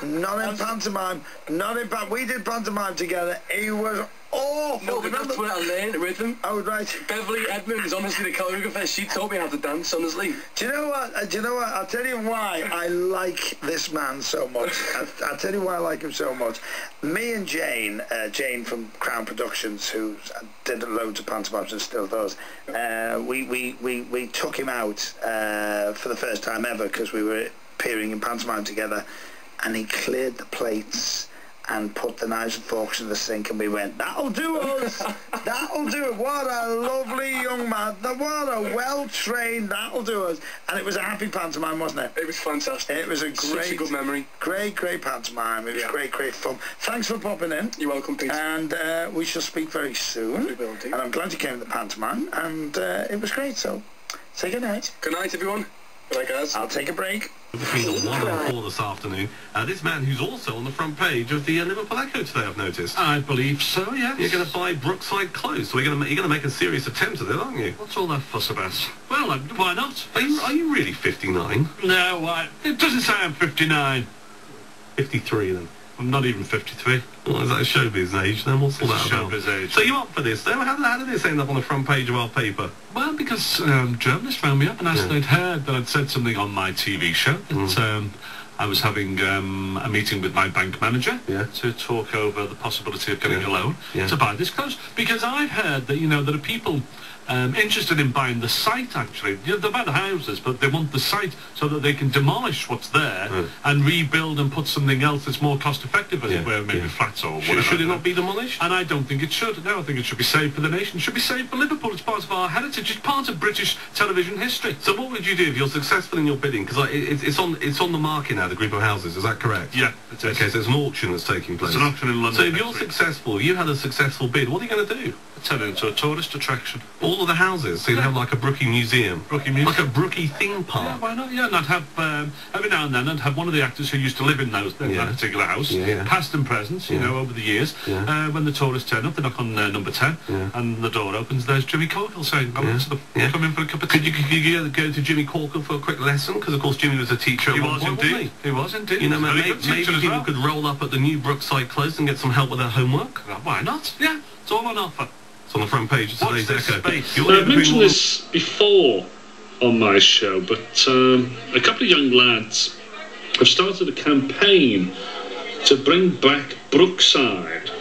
Not in pantomime. Not in pantomime. We did pantomime together. He was awful. No, but that's where I learned rhythm. Oh, right. Beverly Edmonds, honestly, the choreographer, she taught me how to dance, honestly. Do you know what? I'll tell you why I like this man so much. I'll tell you why I like him so much. Me and Jane from Crown Productions, who did loads of pantomimes and still does, we took him out for the first time ever, because we were appearing in pantomime together, and he cleared the plates and put the knives and forks in the sink, and we went, that'll do us. That'll do it. What a lovely young man. What a well-trained, that'll do us. And it was a happy pantomime, wasn't it? It was fantastic. It was such a good memory. Great pantomime. It was great fun. Thanks for popping in. You're welcome, Pete. And we shall speak very soon. We will do. And I'm glad you came to the pantomime, and it was great, so say good night. Good night, everyone. Good night, guys. I'll take a break. Between 1 and 4 this afternoon, this man who's also on the front page of the Liverpool Echo today, I've noticed. I believe so, yes. You're going to buy Brookside close, so you're going to make a serious attempt at it, aren't you? What's all that fuss about? Well, why not? Are you really 59? No, it doesn't say I'm 59. 53 then. I'm not even 53. Well, is that a showbiz age then? What's all that about? Showbiz age. So you up for this then? How did this end up on the front page of our paper? Well, because journalists phoned me up and asked if they'd heard that I'd said something on my TV show that I was having a meeting with my bank manager to talk over the possibility of getting a loan to buy this close, because I've heard that, you know, there are people interested in buying the site, actually. You know, they buy the houses, but they want the site so that they can demolish what's there and rebuild and put something else that's more cost-effective, as it were, maybe flats or whatever. Should it not be demolished? And I don't think it should. No, I think it should be saved for the nation. It should be saved for Liverpool. It's part of our heritage. It's part of British television history. So what would you do if you're successful in your bidding? Because it's on the market now, the group of houses, is that correct? Yeah, it is. Okay, so it's an auction that's taking place. It's an auction in London. So if you're successful, you had a successful bid, what are you going to do? Turn it into a tourist attraction. All of the houses, so you'd have like a Brookie museum. Brookie museum. Like a Brookie theme park. Yeah, why not? Yeah, and I'd have, every now and then, I'd have one of the actors who used to live in that particular house, past and present, you know, over the years. When the tourists turn up, they knock on number 10, and the door opens, there's Jimmy Corkhill saying, come in for a cup of tea. Could you go to Jimmy Corkhill for a quick lesson? Because, of course, Jimmy was a teacher at one point, wasn't he? He was indeed. You know, maybe people could roll up at the new Brookside Close and get some help with their homework. Why not? Yeah, it's all on offer. It's on the front page of today's Echo. I've mentioned this before on my show, but a couple of young lads have started a campaign to bring back Brookside,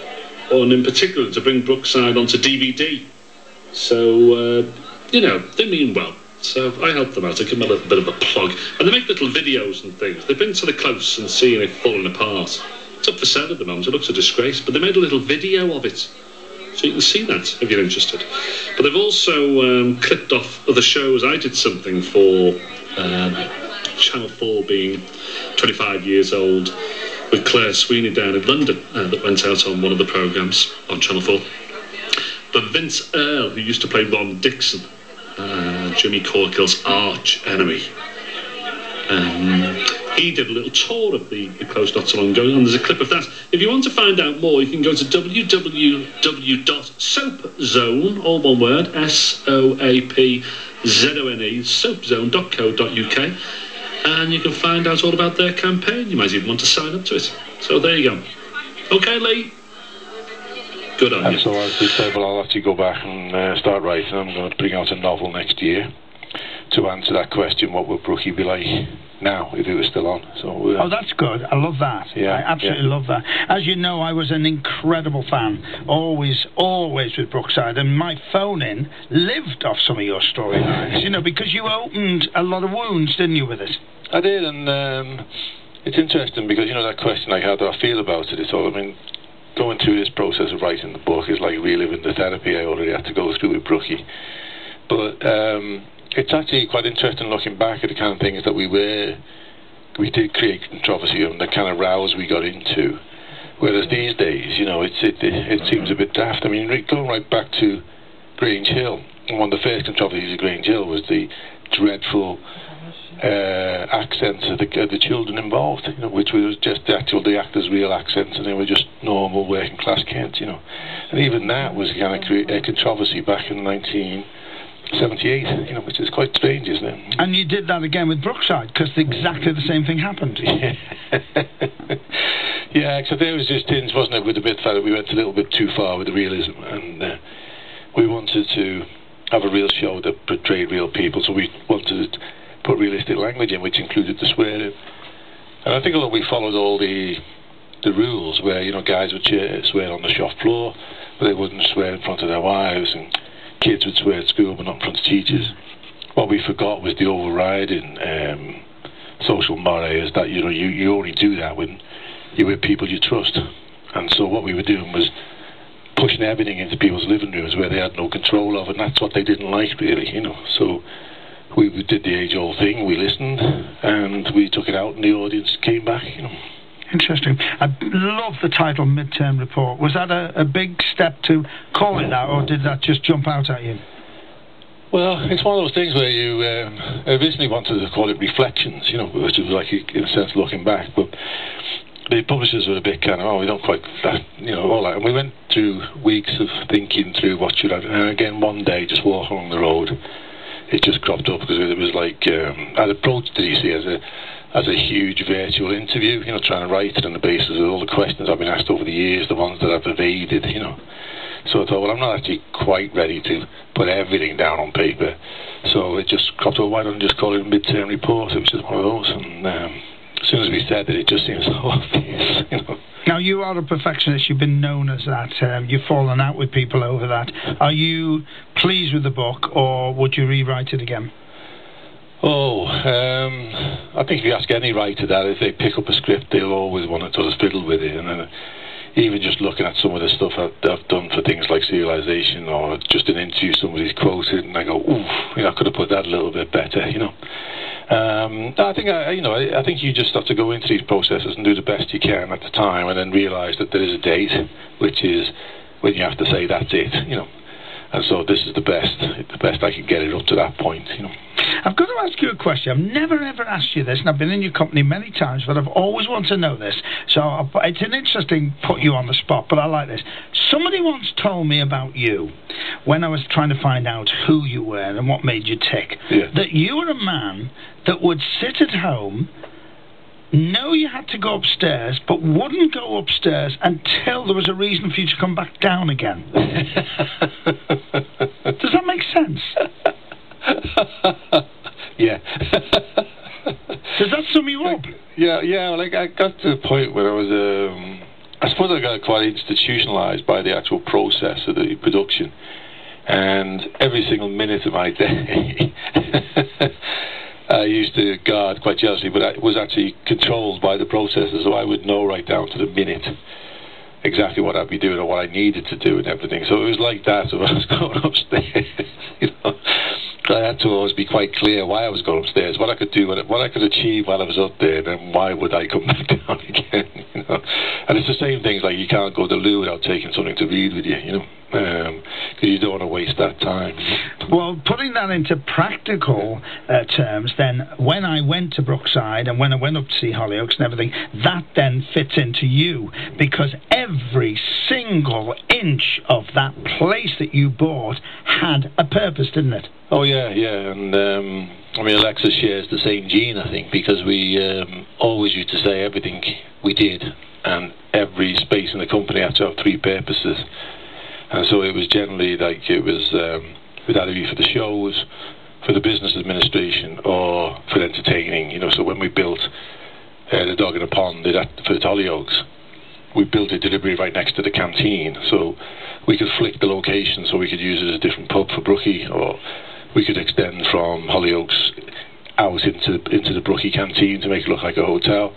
and in particular to bring Brookside onto DVD. So, you know, they mean well. So I help them out. I give them a little bit of a plug. And they make little videos and things. They've been to the close and seen it falling apart. It's up for sale at the moment. It looks a disgrace. But they made a little video of it. So you can see that if you're interested. But they've also clipped off other shows. I did something for Channel 4 being 25 years old with Claire Sweeney down in London that went out on one of the programmes on Channel 4. But Vince Earl, who used to play Ron Dixon, Jimmy Corkhill's arch enemy, he did a little tour of the close not so long ago, and there's a clip of that. If you want to find out more, you can go to www.soapzone, all one word, SOAPZONE, soapzone.co.uk, and you can find out all about their campaign. You might even want to sign up to it. So there you go. Okay, Lee. Good on you. So as we said, well, I'll actually go back and start writing. I'm going to bring out a novel next year to answer that question, what would Brookie be like now if it was still on? So oh, that's good. I love that. I absolutely love that. As you know, I was an incredible fan, always with Brookside, and my phone-in lived off some of your storylines, you know, because you opened a lot of wounds, didn't you, with it? I did, and it's interesting because, you know, that question, like, how do I feel about it? It's all, I mean, going through this process of writing the book is like reliving the therapy I already had to go through with Brookie. But it's actually quite interesting looking back at the kind of things that we did create controversy and the kind of rows we got into. Whereas these days, you know, it seems a bit daft. I mean, going right back to Grange Hill, and one of the first controversies of Grange Hill was the dreadful accents of the children involved, you know, which was just the actors' real accents, and they were just normal working class kids, you know. And even that was kind of a controversy back in 1978, you know, which is quite strange, isn't it? And you did that again with Brookside, because exactly the same thing happened. Yeah, except there was just tinge, wasn't it, with the bit that we went a little bit too far with the realism, and we wanted to have a real show that portrayed real people, so we wanted to put realistic language in, which included the swearing. And I think although we followed all the rules where, you know, guys would swear on the shop floor, but they wouldn't swear in front of their wives, and kids would swear at school but not in front of teachers. What we forgot was the overriding social mores that, you know, you only do that when you're with people you trust. And so what we were doing was pushing everything into people's living rooms where they had no control of, and that's what they didn't like, really, you know. So we did the age-old thing, we listened, and we took it out, and the audience came back, you know. Interesting. I love the title Midterm Report. Was that a big step to call it that, or did that just jump out at you? Well, it's one of those things where you originally wanted to call it Reflections, you know, which was like, in a sense, looking back, but the publishers were a bit kind of, oh, we don't quite, that, you know, all that. And we went through weeks of thinking through what should I do. And again, one day, just walking along the road, it just cropped up, because it was like, I'd approached it, you see, as a huge virtual interview, you know, trying to write it on the basis of all the questions I've been asked over the years, the ones that I've evaded, you know. So I thought, well, I'm not actually quite ready to put everything down on paper. So it just cropped up, why don't I just call it a Midterm Report? It was just one of those. And as soon as we said it, it just seems so obvious, you know. Now, you are a perfectionist. You've been known as that. You've fallen out with people over that. Are you pleased with the book, or would you rewrite it again? Oh, I think if you ask any writer that, if they pick up a script, they'll always want to sort of fiddle with it. And even just looking at some of the stuff I've done for things like Serialization, or just an interview somebody's quoted, and I go, ooh, you know, I could have put that a little bit better, you know. I think you just have to go into these processes and do the best you can at the time, and then realise that there is a date, which is when you have to say that's it, you know. And so this is the best I can get it up to that point, you know. I've got to ask you a question. I've never ever asked you this, and I've been in your company many times, but I've always wanted to know this. So it's an interesting put you on the spot, but I like this. Somebody once told me about you when I was trying to find out who you were and what made you tick, that you were a man that would sit at home, know you had to go upstairs, but wouldn't go upstairs until there was a reason for you to come back down again. Does that make sense? Yeah. Does that sum you up? Yeah. Like, I got to the point where I was, I suppose I got quite institutionalised by the actual process of the production, and every single minute of my day I used to guard quite jealously, but I was actually controlled by the processes, so I would know right down to the minute exactly what I'd be doing or what I needed to do and everything. So it was like that when I was going upstairs, you know. I had to always be quite clear why I was going upstairs, what I could do, what I could achieve while I was up there, and then why would I come back down again, you know. And it's the same things, like you can't go to the loo without taking something to read with you, you know, because you don't want to waste that time. Well, putting that into practical terms, then, when I went to Brookside and when I went up to see Hollyoaks and everything, that then fits into you, because every single inch of that place that you bought had a purpose, didn't it? Oh yeah, and I mean, Alexa shares the same gene, I think, because we always used to say everything we did and every space in the company had to have three purposes, and so it was generally like it was would either be for the shows, for the business administration, or for entertaining, you know. So when we built the Dog in a Pond for the Hollyoaks, we built a delivery right next to the canteen, so we could flick the location so we could use it as a different pub for Brookie, or we could extend from Hollyoaks out into the Brookie canteen to make it look like a hotel,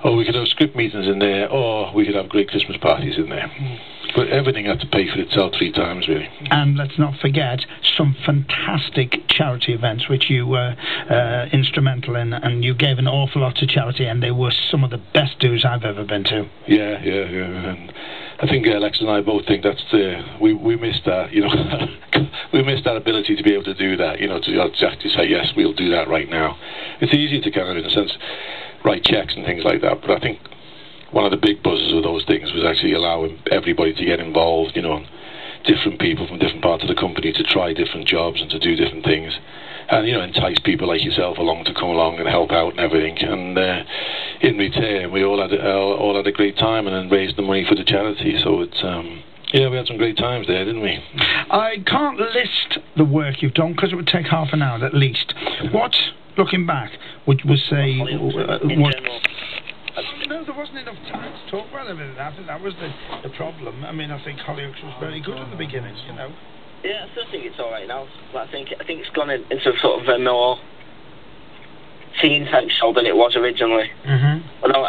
or we could have script meetings in there, or we could have great Christmas parties in there. But everything had to pay for itself 3 times, really. And let's not forget some fantastic charity events which you were instrumental in, and you gave an awful lot to charity, and they were some of the best dues I've ever been to. Yeah. And I think Alex and I both think that's we missed that, you know. We missed that ability to be able to do that, you know, to actually say, yes, we'll do that right now. It's easy to kind of, in a sense, write checks and things like that, but I think one of the big buzzes of those things was actually allowing everybody to get involved, you know, and different people from different parts of the company to try different jobs and to do different things, and, you know, entice people like yourself along to come along and help out and everything. And in return, we all had a great time, and then raised the money for the charity. So it's yeah, we had some great times there, didn't we? I can't list the work you've done because it would take half an hour at least. What, looking back, would say? No, there wasn't enough time to talk about everything. I think that was the problem. I mean, I think Hollyoaks was very good at the beginning, you know. Yeah, I still think it's all right now. But I think it's gone into sort of a more teen type show than it was originally. But no,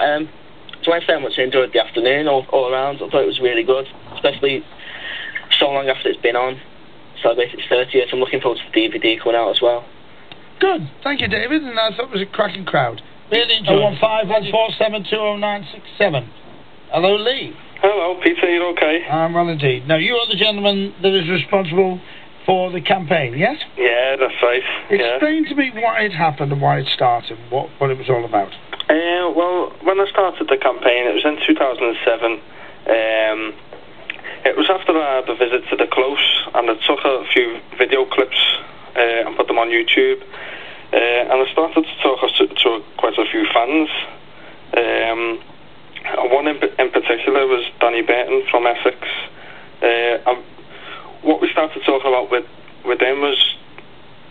so I very much enjoyed the afternoon all around. I thought it was really good, especially so long after it's been on. Celebrated its 30th. I'm looking forward to the DVD coming out as well. Good, thank you, David. And I thought it was a cracking crowd. Really enjoyed 01514720967. Hello, Lee. Hello, Peter, you okay? I'm well indeed. Now, you are the gentleman that is responsible for the campaign, yes? Yeah, that's right. Explain to me why it happened and why it started, what it was all about. Well, when I started the campaign, it was in 2007. It was after I had a visit to the Close, and I took a few video clips and put them on YouTube. And I started to talk to quite a few fans. One in particular was Danny Burton from Essex. And what we started talking about with him was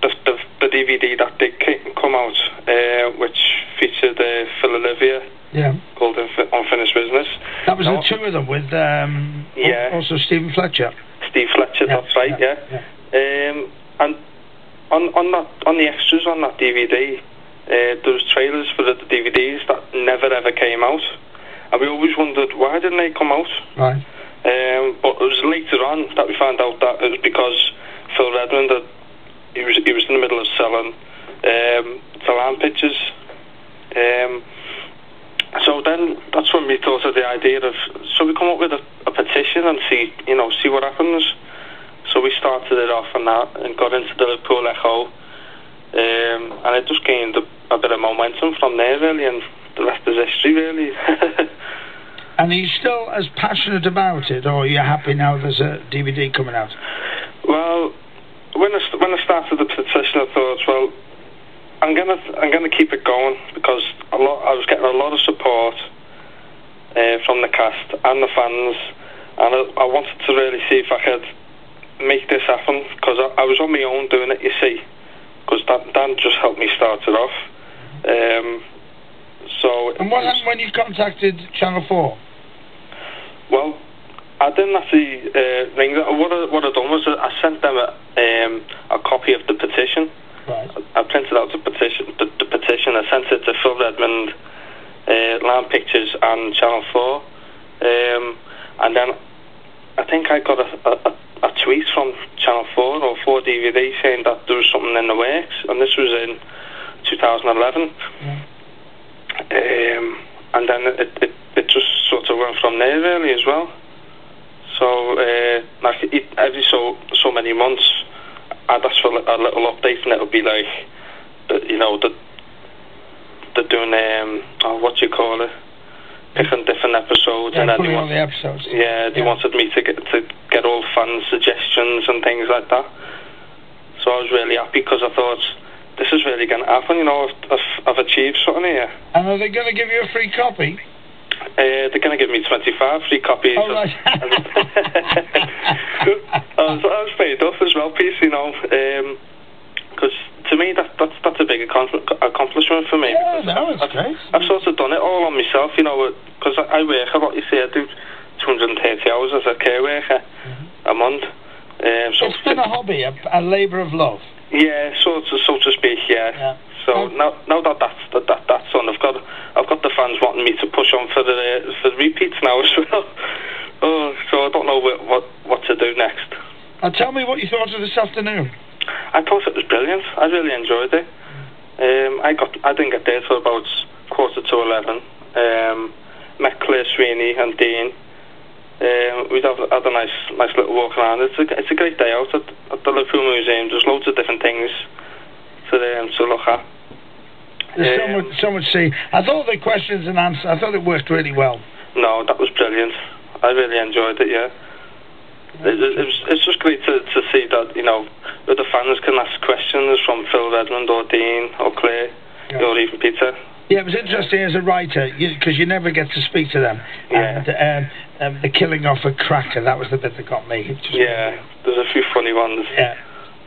the DVD that did come out, which featured Phil Olivia, called Unfinished Business. That was the two of them with also Stephen Fletcher. Steve Fletcher, that's right, yeah. And on the extras on that DVD, there was trailers for the DVDs that never ever came out, and we always wondered why didn't they come out. Right. But it was later on that we found out that it was because Phil Redmond he was in the middle of selling Salam pictures. So then that's when we thought of the idea of, so we come up with a petition and see what happens. So we started it off on that and got into the Liverpool Echo, and it just gained a bit of momentum from there really, and the rest is history really. And are you still as passionate about it, or are you happy now there's a DVD coming out? Well, when I started the petition, I thought, well, I'm gonna keep it going, because I was getting a lot of support from the cast and the fans, and I wanted to really see if I could make this happen, because I was on my own doing it, you see, because Dan just helped me start it off. And what happened when you contacted Channel 4? Well, I didn't actually ring them. What I done was I sent them a copy of the petition. Right. I printed out the petition. I sent it to Phil Redmond, Lamb Pictures, and Channel 4. And then I think I got a tweet from Channel 4 or 4DVD saying that there was something in the works, and this was in 2011. And then it just sort of went from there really as well. So every so many months I'd ask for a little update, and it'll be like, they're doing what do you call it, picking different episodes, and then putting on the episodes. They wanted me to get all fan suggestions and things like that. So I was really happy, because I thought, this is really going to happen, I've achieved something here. And are they going to give you a free copy? They're going to give me 25 free copies. Oh, right. I was paid off as well, Peace, because to me that's a big accomplishment for me. Yeah, no, it's great. I've sort of done it all on myself, because I work a lot, you see, I do 230 hours as a care worker a month. So it's been a hobby, a labour of love. Yeah, so to speak, yeah. So now that that's on, I've got the fans wanting me to push on for the repeats now as well. So I don't know what to do next. Tell me what you thought of this afternoon. I thought it was brilliant. I really enjoyed it. I didn't get there till about 11:15. Met Claire Sweeney and Dean. We'd had a nice little walk around. It's a great day out at the Liverpool Museum. There's loads of different things to look at. There's so much to see. I thought the questions and answers, I thought it worked really well. No, that was brilliant. I really enjoyed it, yeah. It's just great to see that, that the fans can ask questions from Phil Redmond or Dean or Claire or even Peter. Yeah, it was interesting as a writer, because you never get to speak to them. Yeah. And the killing off a cracker, that was the bit that got me. There's a few funny ones. Yeah.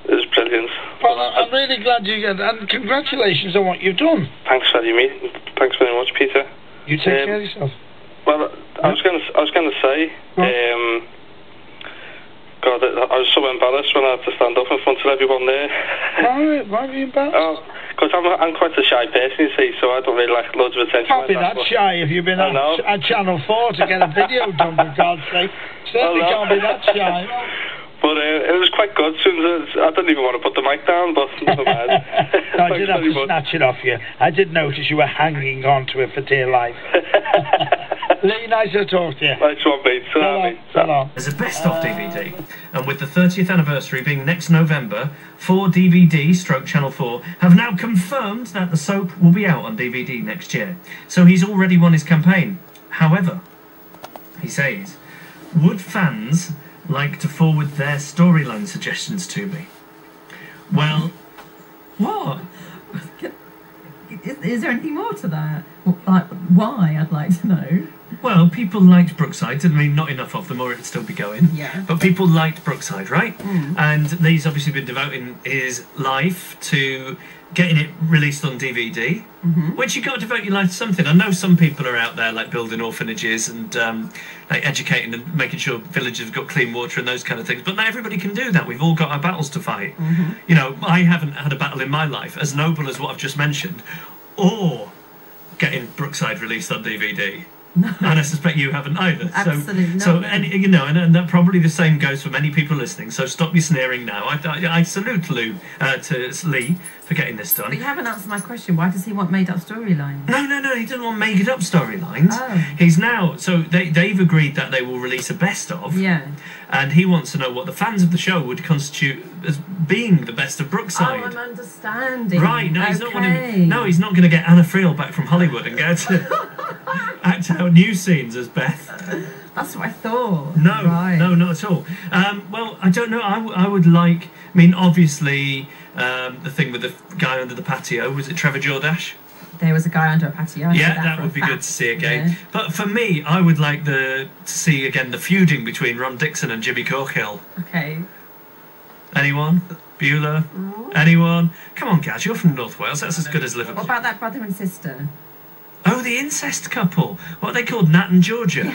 It was brilliant. Well, I'm really glad you get, and congratulations on what you've done. Thanks very much, Peter. You take care of yourself. Well, I was going to say, God, I was so embarrassed when I had to stand up in front of everyone there. Why were you embarrassed? Because I'm quite a shy person, you see, so I don't really like loads of attention. Can't be that shy if you've been at Channel 4 to get a video done, for God's sake. Certainly can't be that shy. But it was quite good. I didn't even want to put the mic down, but never mind. No, I did have to snatch it off you. I did notice you were hanging on to it for dear life. Lee, nice to talk to you. Nice one, mate. So long. There's a best-of DVD, and with the 30th anniversary being next November, 4DVD / Channel 4 have now confirmed that the soap will be out on DVD next year. So he's already won his campaign. However, he says, would fans like to forward their storyline suggestions to me? Well, what? Is there anything more to that? Like, why? I'd like to know. Well, people liked Brookside. I mean, not enough of them, or it'd still be going. Yeah. But people liked Brookside, right? And Lee's obviously been devoting his life to getting it released on DVD, which you've got to devote your life to something. I know some people are out there, like, building orphanages and like educating and making sure villages have got clean water and those kind of things. But not everybody can do that. We've all got our battles to fight. You know, I haven't had a battle in my life as noble as what I've just mentioned, or getting Brookside released on DVD. And I suspect you haven't either. Absolutely so, not. and you know, and that probably the same goes for many people listening. So stop your sneering now. I salute Lou to Lee for getting this done. But you haven't answered my question. Why does he want made-up storylines? No, he doesn't want made-up storylines. Oh. He's now, so they've agreed that they will release a best-of. Yeah. And he wants to know what the fans of the show would constitute as being the best of Brookside. Oh, I'm understanding. Right, no, he's not going to get Anna Friel back from Hollywood and get to act out new scenes as Beth. That's what I thought. No, right. no, not at all. Well, I don't know. I would like. I mean, obviously, the thing with the guy under the patio, was it Trevor Jordache? There was a guy under a patio. Yeah, that would be good to see again. Yeah. But for me, I would like to see again the feuding between Ron Dixon and Jimmy Corkhill. Okay. Anyone? Beulah? Anyone? Come on, Gaz, you're from North Wales. That's as good as Liverpool. What about that brother and sister? Oh, the incest couple. What are they called? Nat and Georgia?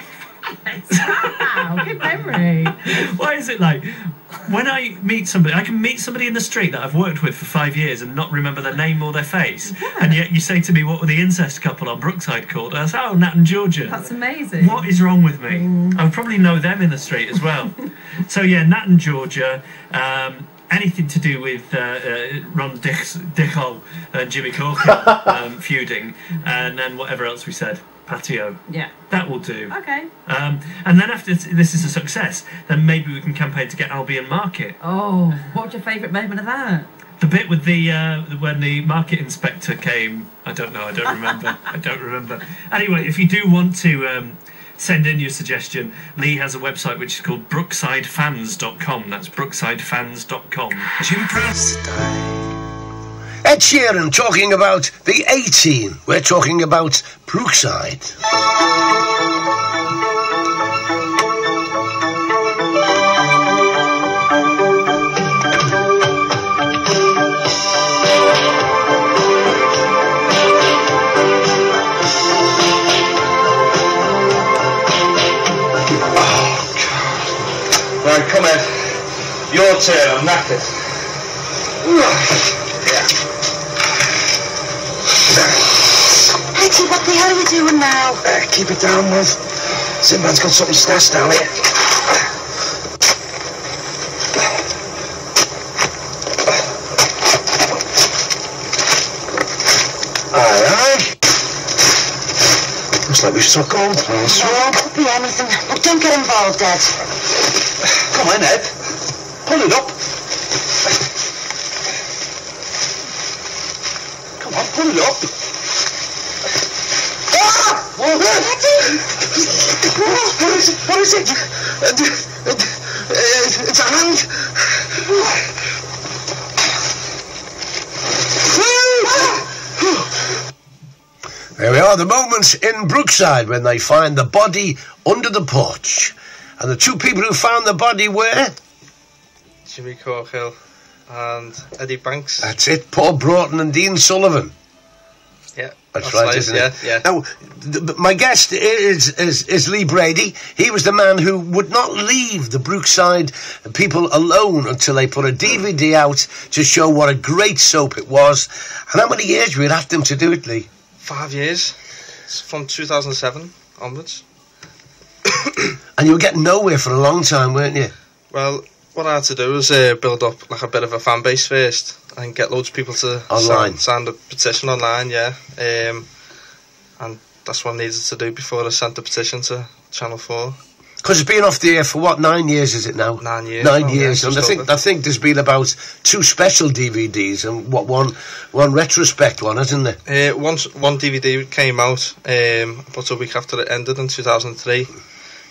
Wow, good memory. Why is it like, when I meet somebody, I can meet somebody in the street that I've worked with for 5 years and not remember their name or their face, and yet you say to me, what were the incest couple on Brookside called? And I say, oh, Nat and Georgia. That's amazing. What is wrong with me? I would probably know them in the street as well. So yeah, Nat and Georgia, anything to do with Ron Dickhole and Jimmy Corkhill feuding, and then whatever else we said. Patio. Yeah. That will do. Okay. And then after this is a success, then maybe we can campaign to get Albion Market. Oh, what's your favourite moment of that? The bit with the when the market inspector came. I don't know. I don't remember. I don't remember. Anyway, if you do want to send in your suggestion, Lee has a website which is called brooksidefans.com. That's brooksidefans.com. Jim Press. Ed Sheeran talking about the A-Team. We're talking about Brookside. Right, come in. Your turn, I'm knackered. Eddie, what the hell are we doing now? Keep it down, Muz. Sinbad's got something stashed down here. Aye. Looks like we've struck gold. Could be anything. Look, don't get involved, Ed. Come on, Ed. Pull it up. Come on, pull it up. What is it? What is it? It's a hand. There we are, the moments in Brookside when they find the body under the porch. And the two people who found the body were? Jimmy Corkhill and Eddie Banks. That's it, Paul Broughton and Dean Sullivan. Yeah, that's right, isn't it? Yeah. Now, my guest is Lee Brady. He was the man who would not leave the Brookside people alone until they put a DVD out to show what a great soap it was. And how many years we had asked them to do it, Lee? 5 years. It's from 2007 onwards. And you were getting nowhere for a long time, weren't you? Well, what I had to do was build up like a bit of a fan base first and get loads of people to sign the petition online, yeah. And that's what I needed to do before I sent the petition to Channel 4. Because it's been off the air for what, 9 years is it now? 9 years. 9 years, yeah, and I think there's been about 2 special DVDs and one retrospect one, hasn't there? One DVD came out about a week after it ended in 2003.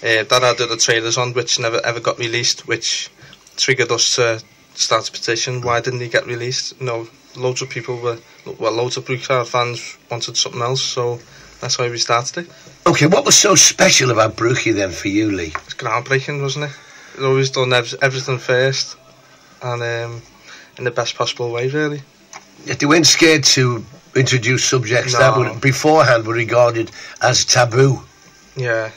That I did the trailers on, which never ever got released, which triggered us to start a petition. Why didn't he get released? You know, loads of people loads of Brookside fans wanted something else, so that's why we started it. Okay, what was so special about Brookie then for you, Lee? It's groundbreaking, wasn't it? We'd always done everything first, and in the best possible way, really. They weren't scared to introduce subjects that would beforehand were regarded as taboo. Yeah,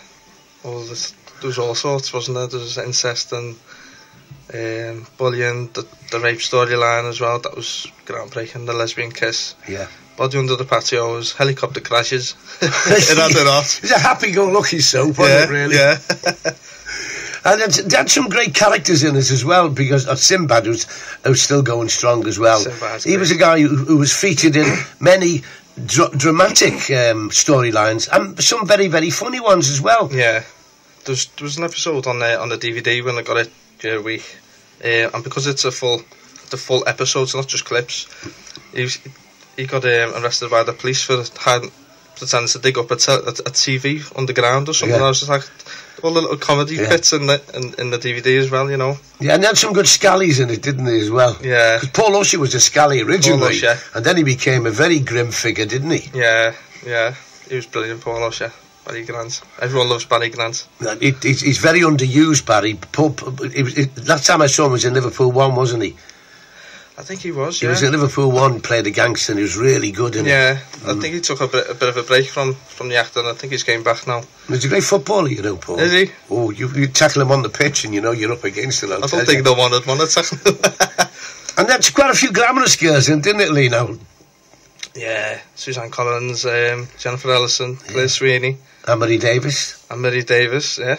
there was all sorts, wasn't there? There was incest and bullying, the rape storyline as well. That was groundbreaking. The lesbian kiss. Yeah. Body under the patios, helicopter crashes. It had it off. It was a happy-go-lucky soap, wasn't it? Really? Yeah. And they had some great characters in it as well, because Sinbad was still going strong as well. He was a guy who was featured in many dramatic storylines, and some very, very funny ones as well. Yeah, there was an episode on the DVD when I got it the other week, and because it's the full episode, it's not just clips. He got arrested by the police for pretending to dig up a TV underground or something. Yeah. I was just like, all the little comedy bits in the DVD as well, you know. Yeah, and they had some good scallies in it, didn't they, as well? Yeah. Because Paul Usher was a scally originally, Paul Usher. And then he became a very grim figure, didn't he? Yeah. He was brilliant, Paul Usher. Barry Grant. Everyone loves Barry Grant. He's very underused, Barry. Last time I saw him was in Liverpool 1, wasn't he? I think he was, He was in Liverpool 1, played a gangster, and he was really good in it. Yeah, I think he took a bit of a break from the acting. I think he's came back now. He's a great footballer, you know, Paul. Is he? Oh, you tackle him on the pitch and you know you're up against it. I don't think no one would want to tackle him. And that's quite a few glamorous girls in, didn't it, Lee, now? Yeah, Suzanne Collins, Jennifer Ellison, Claire Sweeney. Anne-Marie Davis. Anne-Marie Davis, yeah.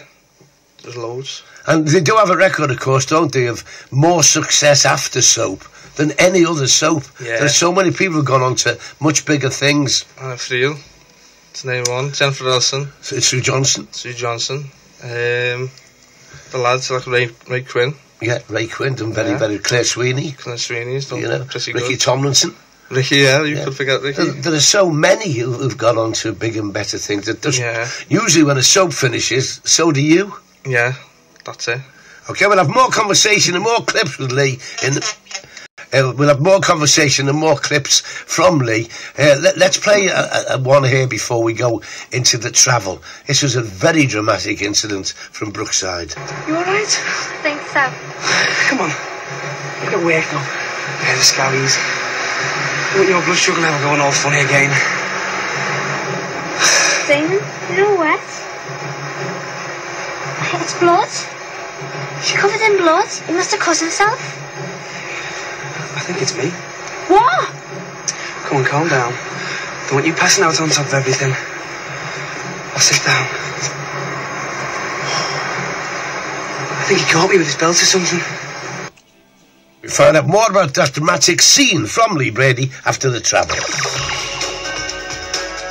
There's loads. And they do have a record, of course, don't they, of more success after soap than any other soap. Yeah. There's so many people who've gone on to much bigger things. Anna Friel, to name one. Jennifer Ellison. Sue Johnson. The lads like Ray Quinn. Yeah, Ray Quinn done very Claire Sweeney. Claire Sweeney's done pretty good. Ricky Tomlinson. Ricky, yeah, you could forget Ricky. There are so many who've gone on to big and better things. Usually when a soap finishes, so do you. Yeah, that's it. Okay, we'll have more conversation and more clips with Lee we'll have more conversation and more clips from Lee. Let's play one here before we go into the travel. This was a very dramatic incident from Brookside. You alright? I think so. Come on. Look at work now. Yeah, the scallies. Don't your blood sugar level going all funny again. Damon, you're wet. It's blood. She's covered in blood. He must have cut himself. I think it's me. What? Come on, calm down. Don't want you passing out on top of everything. I'll sit down. I think he caught me with his belt or something. We find out more about that dramatic scene from Lee Brady after the travel.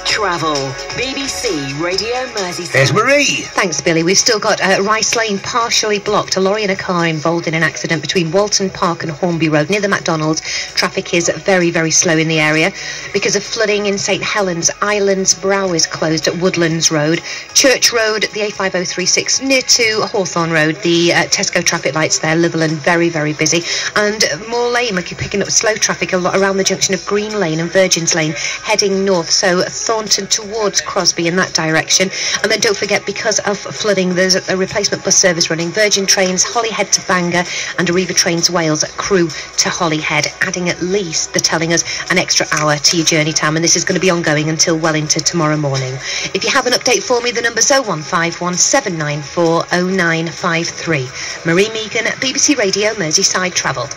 Travel. BBC Radio Merseyside. There's Marie. Thanks, Billy. We've still got Rice Lane partially blocked. A lorry and a car involved in an accident between Walton Park and Hornby Road near the McDonald's. Traffic is very, very slow in the area because of flooding in St Helens. Islands Brow is closed at Woodlands Road. Church Road, the A5036 near to Hawthorne Road. The Tesco traffic lights there, Liverland, very, very busy. And Moor Lane, we're picking up slow traffic a lot around the junction of Green Lane and Virgin's Lane, heading north. So Thornton towards Crosby in that direction. And then don't forget, because of flooding, there's a replacement bus service running. Virgin Trains Holyhead to Bangor and Arriva Trains Wales Crewe to Holyhead, adding at least, they're telling us, an extra hour to your journey time, and this is going to be ongoing until well into tomorrow morning. If you have an update for me, the number's 01517940953. Marie Megan, BBC Radio Merseyside Travel.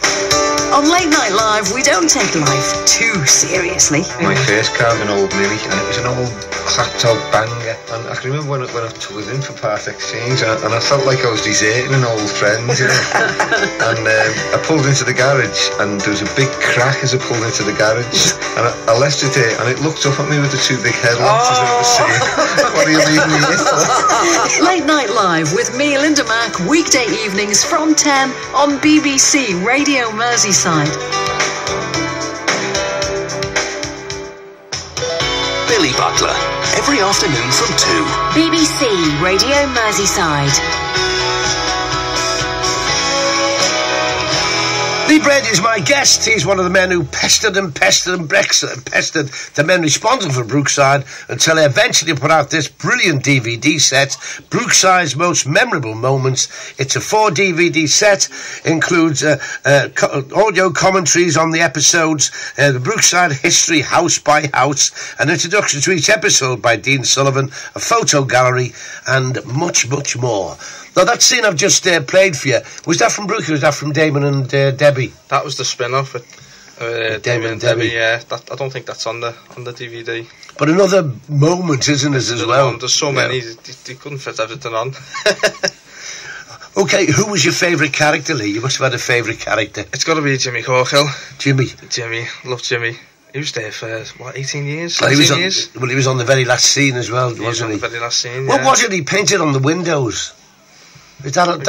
On Late Night Live, we don't take life too seriously. My first car was an old Mini, and it was an old clapped out banger. And I can remember when I took it in for part exchange, and I felt like I was deserting an old friend, you know. And I pulled into the garage, and there was a big crack as I pulled into the garage. And I left it there, and it looked up at me with the two big headlamps as I was saying, "What are you leaving me here for?" Late Night Live with me, Linda Mack, weekday evenings from 10 on BBC Radio Merseyside. Billy Butler, every afternoon from 2. BBC Radio Merseyside. Lee Brady is my guest. He's one of the men who pestered the men responsible for Brookside until they eventually put out this brilliant DVD set, Brookside's Most Memorable Moments. It's a 4 DVD set, includes audio commentaries on the episodes, the Brookside history house by house, an introduction to each episode by Dean Sullivan, a photo gallery, and much, much more. Now, that scene I've just played for you, was that from Brookie or was that from Damon and Debbie? That was the spin-off with Damon and Debbie, yeah. I don't think that's on the DVD. But another moment, isn't it, as well? There's so many, they couldn't fit everything on. Okay, who was your favourite character, Lee? You must have had a favourite character. It's got to be Jimmy Corkill. Jimmy, love Jimmy. He was there for, what, 18 years? Well, he was on the very last scene as well, wasn't he? The very last scene, What was it he painted on the windows? Is that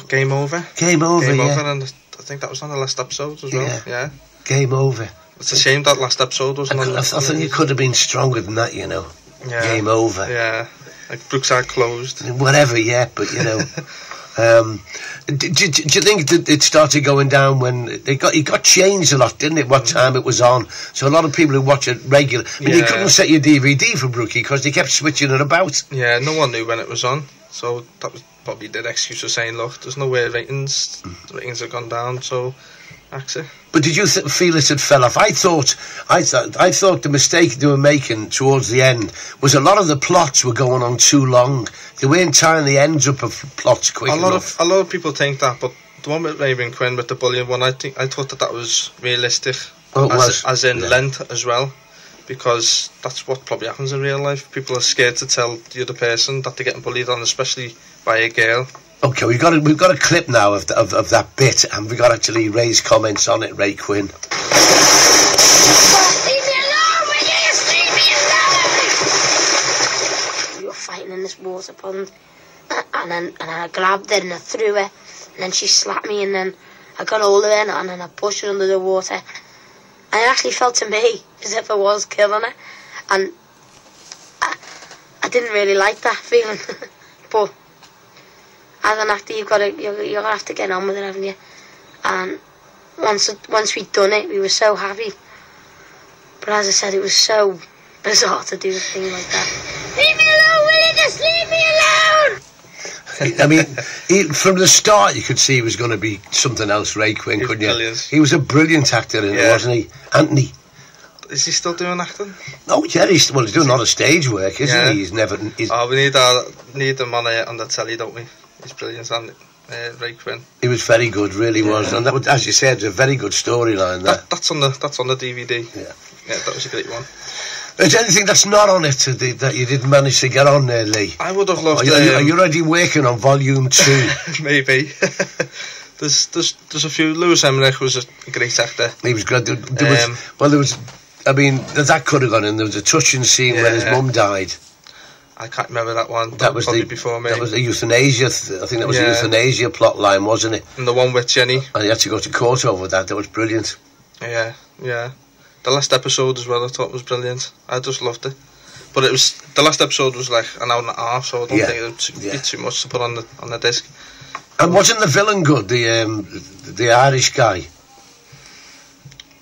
Game Over? Game Over, and I think that was on the last episode as well, yeah. Game Over. It's a shame that last episode wasn't on I think it could have been stronger than that, you know. Yeah. Game Over. Yeah, like Brookside closed. Whatever, yeah, but, you know... do you think that it started going down when it got changed a lot, didn't it? What time it was on? So a lot of people who watch it regular. I mean, you couldn't set your DVD for Brookie because they kept switching it about. Yeah, no one knew when it was on, so that was probably their excuse for saying, "Look, there's no way ratings have gone down." So that's it. But did you feel it had fell off? I thought the mistake they were making towards the end was a lot of the plots were going on too long. They weren't tying the ends up of plots quick enough. A lot of people think that, but the one with Raven Quinn with the bullying one, I thought that was realistic, as in length as well, because that's what probably happens in real life. People are scared to tell the other person that they're getting bullied on, especially by a girl. Okay, we've got a clip now of that bit, and we've got actually Ray's comments on it. Ray Quinn. Leave me alone, will you? Just leave me alone. We were fighting in this water pond, and then I grabbed her and I threw her, and then she slapped me, and then I got hold of her and then I pushed her under the water, and it actually felt to me as if I was killing her, and I didn't really like that feeling, but. As an actor, you're gonna have to get on with it, haven't you? And once we'd done it, we were so happy. But as I said, it was so bizarre to do a thing like that. Leave me alone, will you? Just leave me alone! I mean, from the start, you could see he was going to be something else, Ray Quinn, couldn't you? Brilliant. He was a brilliant actor in it, wasn't he? Anthony. Is he still doing acting? Oh yeah, he's doing a lot of stage work, isn't he? We need him on the telly, don't we? He's brilliant, and Ray Quinn. He was very good, really was, and that was, as you said, it's a very good storyline. That's on the DVD. Yeah, that was a great one. Is there anything that's not on it that you didn't manage to get on there, Lee? I would have loved. Are you already working on Volume 2? Maybe. There's a few. Lewis Emmerich was a great actor. He was good. There was. I mean, that could have gone in. There was a touching scene when his mum died. I can't remember that one. That was probably before me. That was the euthanasia. I think that was the euthanasia plot line, wasn't it? And the one with Jenny. And he had to go to court over that. That was brilliant. Yeah. The last episode as well, I thought was brilliant. I just loved it. But the last episode was like an hour and a half, so I don't think it would be too much to put on the disc. And wasn't the villain good? The Irish guy.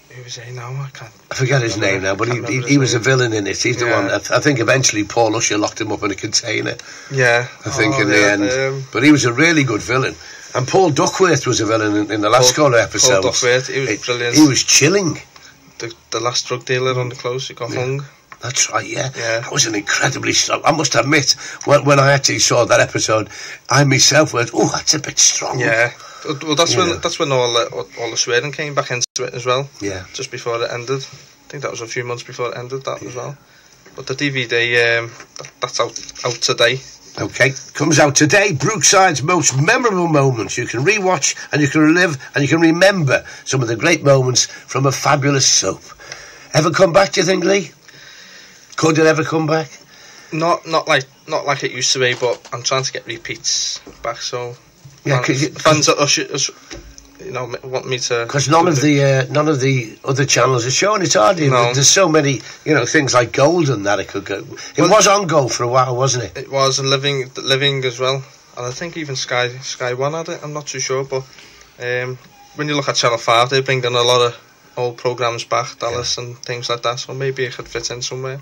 Who was he now? I forget his name now, but he was a villain in it. He's the one. I think eventually Paul Usher locked him up in a container. Yeah. I think in the end. But he was a really good villain. And Paul Duckworth was a villain in the last couple of episodes. Paul Duckworth, he was brilliant. He was chilling. The last drug dealer on the close, he got hung. That's right, yeah. That was an incredibly strong. I must admit, when I actually saw that episode, I myself went, "Oh, that's a bit strong." Yeah. Well, that's when all the swearing came back into it as well. Yeah. Just before it ended. I think that was a few months before it ended, that as well. But the DVD, that's out today. Okay, comes out today. Brookside's Most Memorable Moments. You can rewatch and you can relive and you can remember some of the great moments from a fabulous soap. Ever come back, do you think, Lee? Could it ever come back? Not like it used to be, but I'm trying to get repeats back, so... Yeah, fans that want me to... Because none of the other channels are showing it, are they? No. There's so many, things like Golden that it could go... It was on Go for a while, wasn't it? It was, and Living as well. And I think even Sky One had it, I'm not too sure, but when you look at Channel 5, they're bringing a lot of old programmes back, Dallas and things like that, so maybe it could fit in somewhere.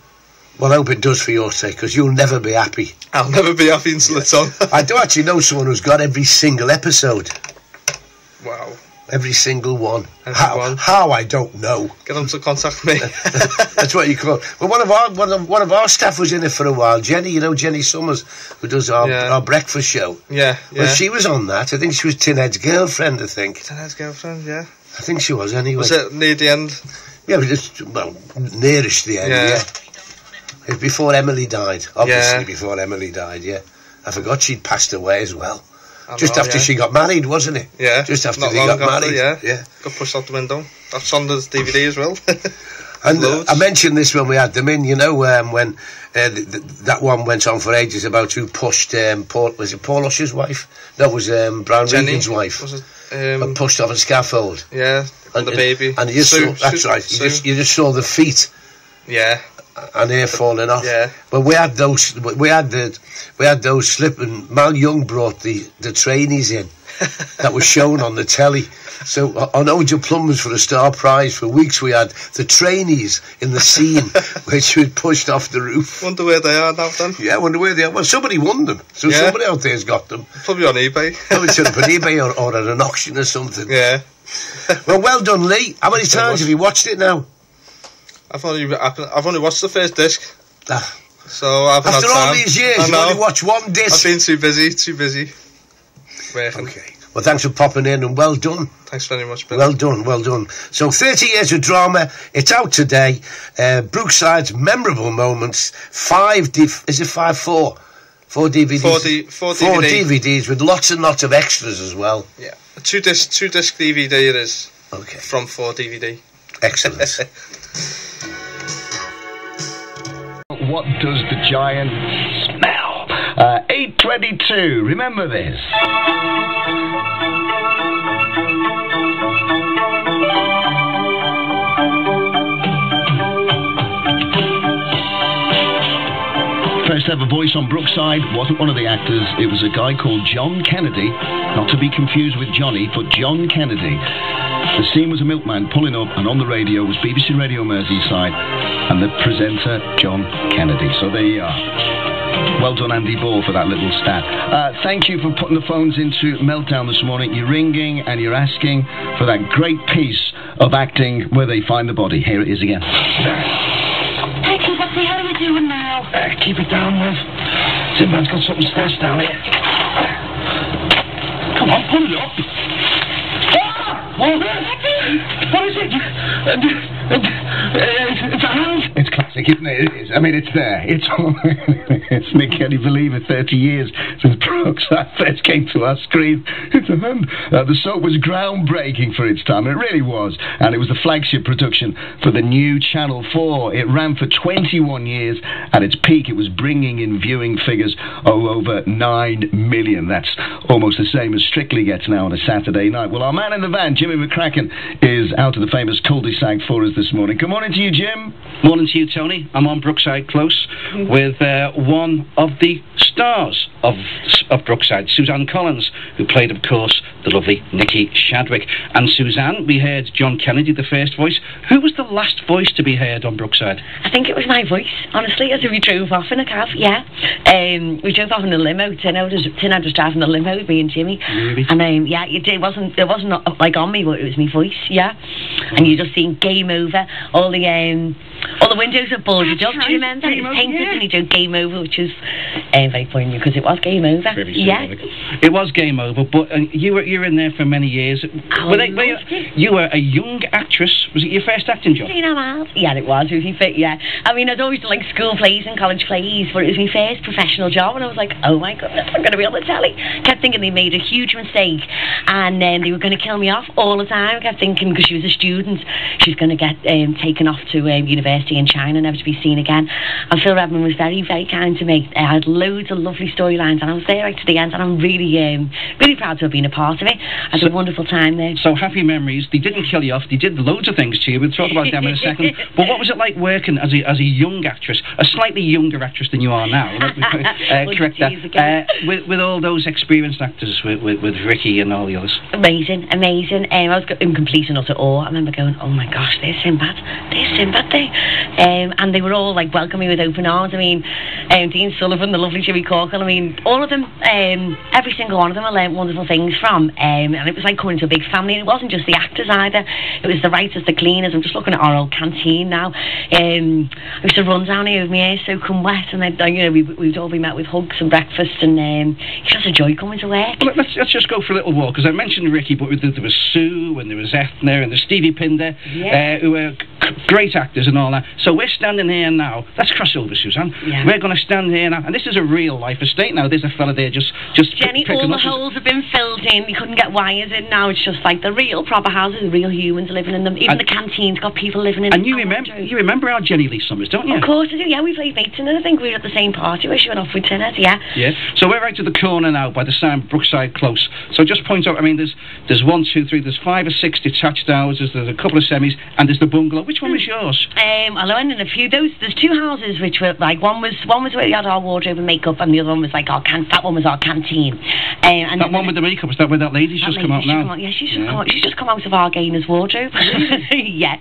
Well, I hope it does for your sake, because you'll never be happy. I'll never be happy until it's on. I do actually know someone who's got every single episode. Wow. Every single one. How I don't know. Get them to contact me. That's what you call it. Well, one of our staff was in it for a while. Jenny, you know Jenny Summers, who does our breakfast show. Yeah. Well, she was on that. I think she was Tinhead's girlfriend, I think. Tinhead's girlfriend, yeah. I think she was, anyway. Was it near the end? Yeah, nearest the end, yeah. It was before Emily died. Obviously before Emily died, yeah. I forgot she'd passed away as well. Just after she got married, wasn't it? Yeah. Just after they got married. Yeah. Got pushed out the window. That's on the DVD as well. And I mentioned this when we had them in, you know, when that one went on for ages about who pushed, was it Paul Usher's wife? No, it was Brown Regan's wife. Was it? Pushed off a scaffold. Yeah, and the baby. And you just saw, that's right, you just saw the feet. Yeah. And hair falling off. Yeah. But we had those slipping. Mal Young brought the trainees in that was shown on the telly. So on Ode Your Plumbers for a Star Prize for weeks we had the trainees in the scene which was pushed off the roof. Wonder where they are now then. Yeah, wonder where they are. Well, somebody won them. So somebody out there's got them. Probably on eBay. Probably set up on eBay or at an auction or something. Yeah. Well done, Lee. How many times have you watched it now? I've only watched the first disc. So I haven't had time. After all these years, you've only watched one disc. I've been too busy. Working. Okay. Well, thanks for popping in and well done. Thanks very much, Bill. Well done. So 30 years of drama. It's out today. Brookside's memorable moments. 4 DVDs. 4 DVDs with lots and lots of extras as well. Yeah. A two disc DVD it is. Okay. From 4 DVD. Excellent. What does the giant smell? 8:22. Remember this. First ever voice on Brookside wasn't one of the actors. It was a guy called John Kennedy, not to be confused with Johnny, but John Kennedy. The scene was a milkman pulling up, and on the radio was BBC Radio Merseyside and the presenter John Kennedy. So there you are. Well done, Andy Ball, for that little stat. Thank you for putting the phones into Meltdown this morning. You're ringing and you're asking for that great piece of acting where they find the body. Here it is again. Hey, what the hell are we doing now? Keep it down, love. Sinbad's got something stashed down here. Come on, pull it up. What is it? It's a hand. It's classic, isn't it? It is. I mean, it's there. It's Nick, can you believe it? 30 years since Brookside first came to our screen. It's a hand. The soap was groundbreaking for its time. It really was. And it was the flagship production for the new Channel 4. It ran for 21 years. At its peak, it was bringing in viewing figures of over 9 million. That's almost the same as Strictly gets now on a Saturday night. Well, our man in the van, Jimmy McCracken, is out of the famous cul-de-sac for us this morning. Good morning to you, Jim. Morning to you, Tony. I'm on Brookside Close with one of the stars of Brookside, Suzanne Collins, who played, of course, the lovely Nikki Shadwick. And Suzanne, we heard John Kennedy, the first voice. Who was the last voice to be heard on Brookside? I think it was my voice, honestly, as we drove off in a cab, yeah. We drove off in a limo. Tinhead was driving the limo with me and Jimmy. Really? And yeah, it wasn't like on me, but it was my voice, yeah. And you just seen Game Over, all the windows were boarded up, do you remember? It was painted and he drew Game Over, which was very poignant because it was Game Over. Yeah. It was Game Over, but you were in there for many years. You were a young actress. Was it your first acting job? Yeah, it was. It was my first, yeah. I mean, I'd always done like school plays and college plays, but it was my first professional job, and I was like, oh my goodness, I'm going to be on the telly. Kept thinking they made a huge mistake, and then they were going to kill me off all the time. I kept thinking, because she was a student, she's going to get taken off to university in China, never to be seen again. And Phil Redmond was very, very kind to me. I had loads of lovely storylines, and I was there right to the end, and I'm really really proud to have been a part of it. I had a wonderful time there. So happy memories. They didn't kill you off. They did loads of things to you. We'll talk about them in a second. But what was it like working as a young actress, a slightly younger actress than you are now? Correct that. With all those experienced actors, with Ricky and all the others. Amazing. I was in complete and utter awe. I remember going, oh my gosh, there's Sinbad there. And they were all like welcoming me with open arms. I mean, Dean Sullivan, the lovely Jimmy Corkle, I mean, all of them, every single one of them I learnt wonderful things from. And it was like coming to a big family. And it wasn't just the actors either. It was the writers, the cleaners. I'm just looking at our old canteen now. I used to run down here with my hair soaking wet, and then, we'd all be met with hugs and breakfast, and it's just a joy coming to work. Well, let's just go for a little walk, because I mentioned Ricky, but there was Sue, and there was Ethna, and there's Stevie Pinder, who were great actors and all that. So we're standing here now. Let's cross over, Suzanne. Yeah. We're going to stand here now, and this is a real life estate now. There's a fella there just Jenny, all the holes have been filled in. You couldn't get wires in now. It's just like the real proper houses, real humans living in them. Even the canteen's got people living in them. And you remember our Jenny Lee Summers, don't you? Of course I do. Yeah, we played mates in it. I think we were at the same party where she went off with Tinette. Yeah. Yeah. So we're right to the corner now by the sign Brookside Close. So just point out. I mean, there's 1, 2, 3. There's 5 or 6 detached houses. There's a couple of semis, and there's the bungalow. Which one was yours? I went in a few. There's 2 houses which were like one was where we had our wardrobe and makeup, and the other one was like that one was our canteen. And that one with the makeup, is that where that lady's just come out now? She's just come out of our gainer's wardrobe. yeah.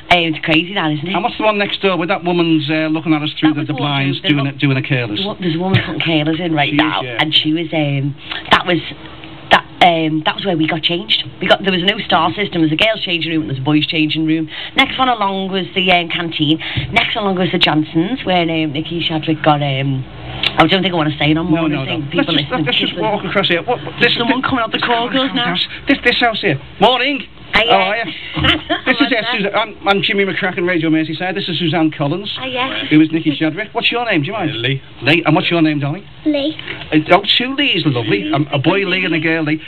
It's crazy, that, isn't it? And what's the one next door where that woman's looking at us through the blinds doing a curlers? There's a woman putting curlers in right now, and she was that was where we got changed. There was no star system. There was a girls' changing room and there's a boys' changing room. Next one along was the canteen. Next along was the Johnsons, where Nikki Shadwick got I don't think I want to say no more. No. Let's just walk across here. There's someone coming out the corridors now. This house here. Morning. How are you? This is Suzanne. I'm Jimmy McCracken, Radio Merseyside. This is Suzanne Collins. Who is Nikki Shadwick. What's your name? Do you mind? Lee. Lee. And what's your name, darling? Lee. 2 Lees, lovely. A boy Lee and a girl Lee.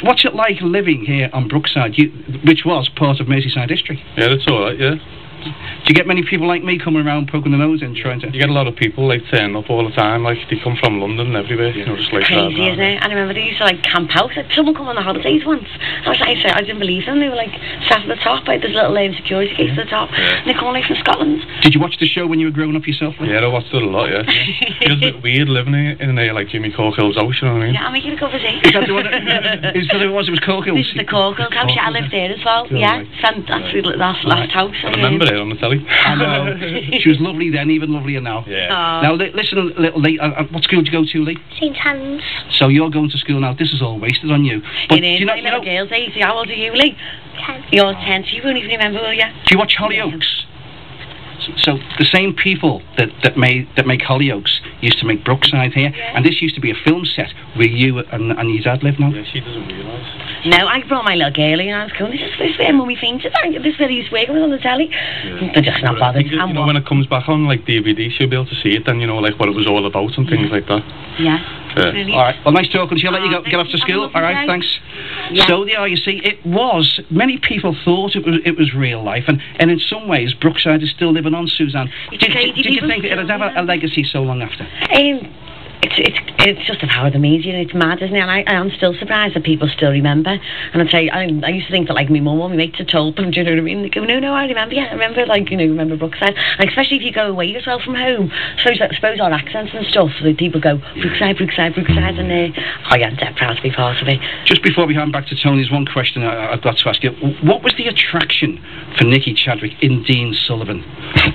What's it like living here on Brookside, which was part of Merseyside history? Yeah, that's all right. Yeah. Do you get many people like me coming around poking their nose in trying to... You get a lot of people like turn up all the time, like they come from London and everywhere, just like crazy, isn't it? I remember they used to like camp out. Like, someone come on the holidays once. I didn't believe them. They were like sat at the top, like there's little security gates at the top. And they come like from Scotland. Did you watch the show when you were growing up yourself? Yeah, I watched it a lot. Yeah. It was a bit weird living in there like Jimmy Corkle's house. You know what I mean? Yeah, I'm making a cup of tea. Is that the one? Is that what it was? It was Corkle's. This is the Corkle's house. Yeah, I lived there as well. Yeah, that's the last house. I remember it on the telly. I know. She was lovely then, even lovelier now. Yeah. Now, listen, little Lee. What school did you go to, Lee? St. Anne's. So you're going to school now. This is all wasted on you. But it is. My little girl's 8. How old are you, Lee? 10. You're 10, so you won't even remember, will you? Do you watch Hollyoaks? So the same people that make Hollyoaks used to make Brookside here, and this used to be a film set where you and your dad live now. Yeah, she doesn't realise. No, I brought my little girlie and I was going, this is where Mummy fainted. This is where he used to work on the telly. Yeah. They're just not bothered. When it comes back on like DVD, she'll be able to see it then, like what it was all about and things like that. Yeah. All right. Well, nice talking to you. I'll let you get off to school. All right. Thanks. Yeah. So there you see, it was. Many people thought it was real life, and in some ways, Brookside is still living on. Suzanne, did you think it would have a legacy so long after? It's just the power of the media, and it's mad, isn't it? And I am still surprised that people still remember. And I'd say, I used to think that, like, my mum or my mates had told them, do you know what I mean? They go, no, I remember, yeah, I remember, remember Brookside. And especially if you go away as well from home. So I suppose our accents and stuff, so people go, Brookside, and I'm dead proud to be part of it. Just before we hand back to Tony, there's one question I've got to ask you. What was the attraction for Nikki Chadwick in Dean Sullivan?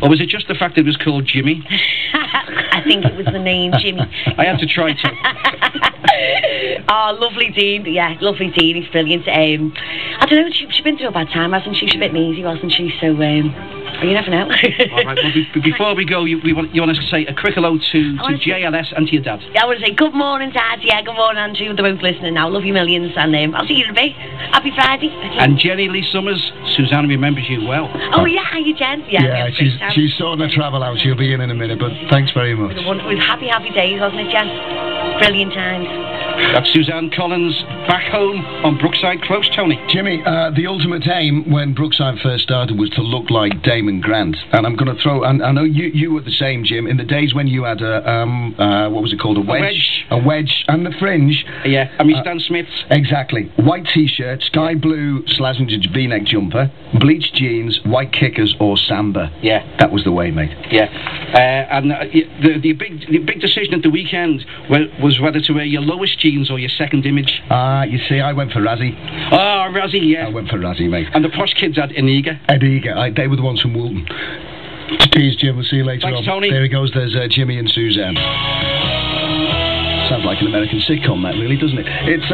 Or was it just the fact that it was called Jimmy? I think it was the name Jimmy. I had to try to. Oh, lovely Dean. Yeah, lovely Dean. He's brilliant. I don't know, she's been through a bad time, hasn't she? She's a bit lazy, wasn't she? So, you never know. All right, well, before we go, you want to say a quick hello to JLS and to your dad? I want to say good morning, Dad. Yeah, good morning, Andrew. They're both listening now. Love you millions, and I'll see you in a bit. Happy Friday. And Jenny Lee Summers, Suzanne remembers you well. Oh, yeah, how you, Jen? Yeah, she's sorting to travel out. She'll be in a minute, but thanks very much. It was happy days, wasn't it, Jen? Brilliant times. That's Suzanne Collins back home on Brookside Close, Tony. Jimmy, the ultimate aim when Brookside first started was to look like Damon Grant. And I'm going to throw, and I know you were the same, Jim, in the days when you had what was it called? A wedge. A wedge and the fringe. Yeah, I mean Stan Smith's. Exactly. White t-shirt, sky blue Slazenger v-neck jumper, bleached jeans, white kickers or samba. Yeah. That was the way, mate. Yeah. And the big decision at the weekend was whether to wear your lowest jeans or your second image. You see, I went for Razzie. Oh, Razzie, yeah. I went for Razzie, mate. And the posh kids had Iniga. They were the ones from Woolton. Cheers, Jim. We'll see you later on. Tony. There he goes. There's Jimmy and Suzanne. Sounds like an American sitcom, that really, doesn't it? It's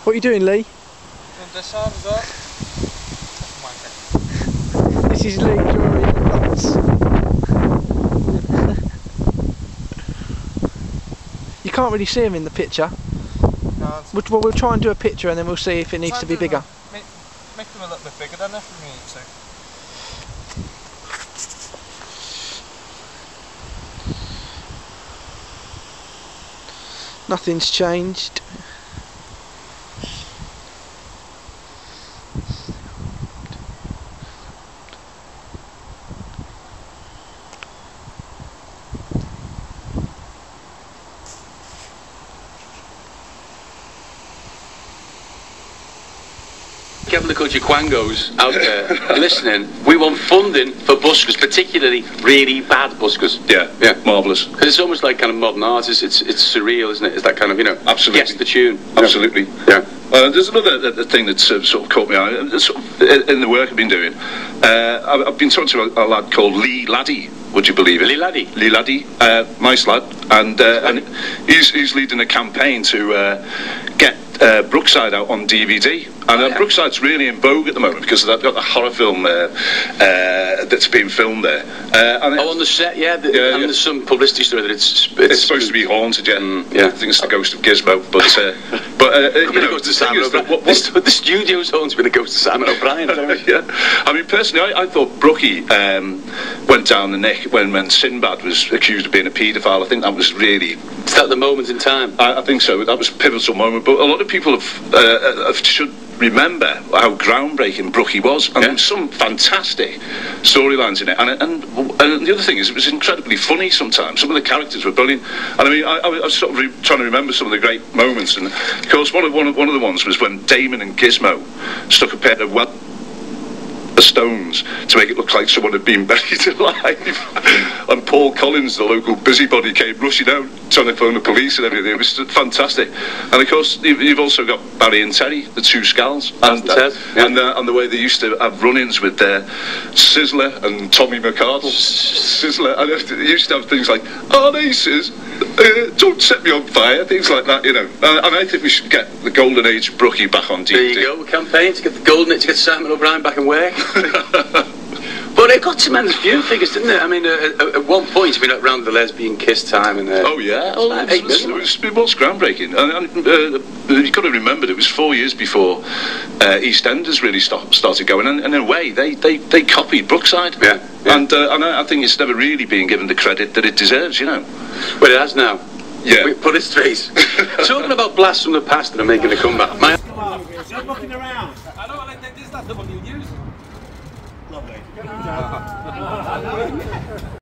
What are you doing, Lee? This arm is up. This is Lee drawing lots. You can't really see him in the picture. No, well, we'll try and do a picture and then we'll see if it needs to be bigger. Make them a little bit bigger then if we need to. Nothing's changed. Kevin the Country Quangos out there listening, we want funding for buskers, particularly really bad buskers. Yeah, marvellous. Because it's almost like kind of modern art. It's surreal, isn't it? It's that kind of, absolutely. Guess the tune. Absolutely. Yeah. There's another thing that sort of caught me eye in the work I've been doing. I've been talking to a lad called Lee Laddie. Would you believe it? Lee Laddie. Lee Laddie, nice lad, and he's leading a campaign to get Brookside out on DVD. And Brookside's really in vogue at the moment because they've got the horror film that's being filmed there. On the set, yeah. And there's some publicity story that it's supposed to be haunted, yeah. Yeah. I think it's the ghost of Gizmo, but the studio's haunted with the ghost of Simon O'Brien. Yeah. I mean, personally, I thought Brookie went down the neck when Sinbad was accused of being a paedophile. I think that was really... Is that the moment in time? I think so. That was a pivotal moment. But a lot of people should remember how groundbreaking Brookie was, and there were some fantastic storylines in it. And the other thing is, it was incredibly funny sometimes. Some of the characters were brilliant. And I mean, I was sort of trying to remember some of the great moments. And of course, one of the ones was when Damon and Gizmo stuck a pair of stones to make it look like someone had been buried alive. And Paul Collins, the local busybody, came rushing out trying to phone the police and everything. It was fantastic. And of course, you've also got Barry and Terry, the two Scals, and the way they used to have run-ins with Sizzler and Tommy McCardle. Sizzler, and they used to have things like, "Oh, aces, don't set me on fire," things like that, And I think we should get the golden age of Brookie back on DVD. There you go, a campaign to get the golden age, to get Simon O'Brien back in work. But it got tremendous viewing figures, didn't it? I mean, at one point, around the lesbian kiss time, and oh yeah, it was groundbreaking. And you've got to remember, it was 4 years before EastEnders really started going, and in a way, they copied Brookside. Yeah. And I think it's never really been given the credit that it deserves, Well, it has now. Yeah. We put it straight. Talking about blasts from the past that are making a comeback. Stop looking around. I know, I think this is the one you use. Lovely.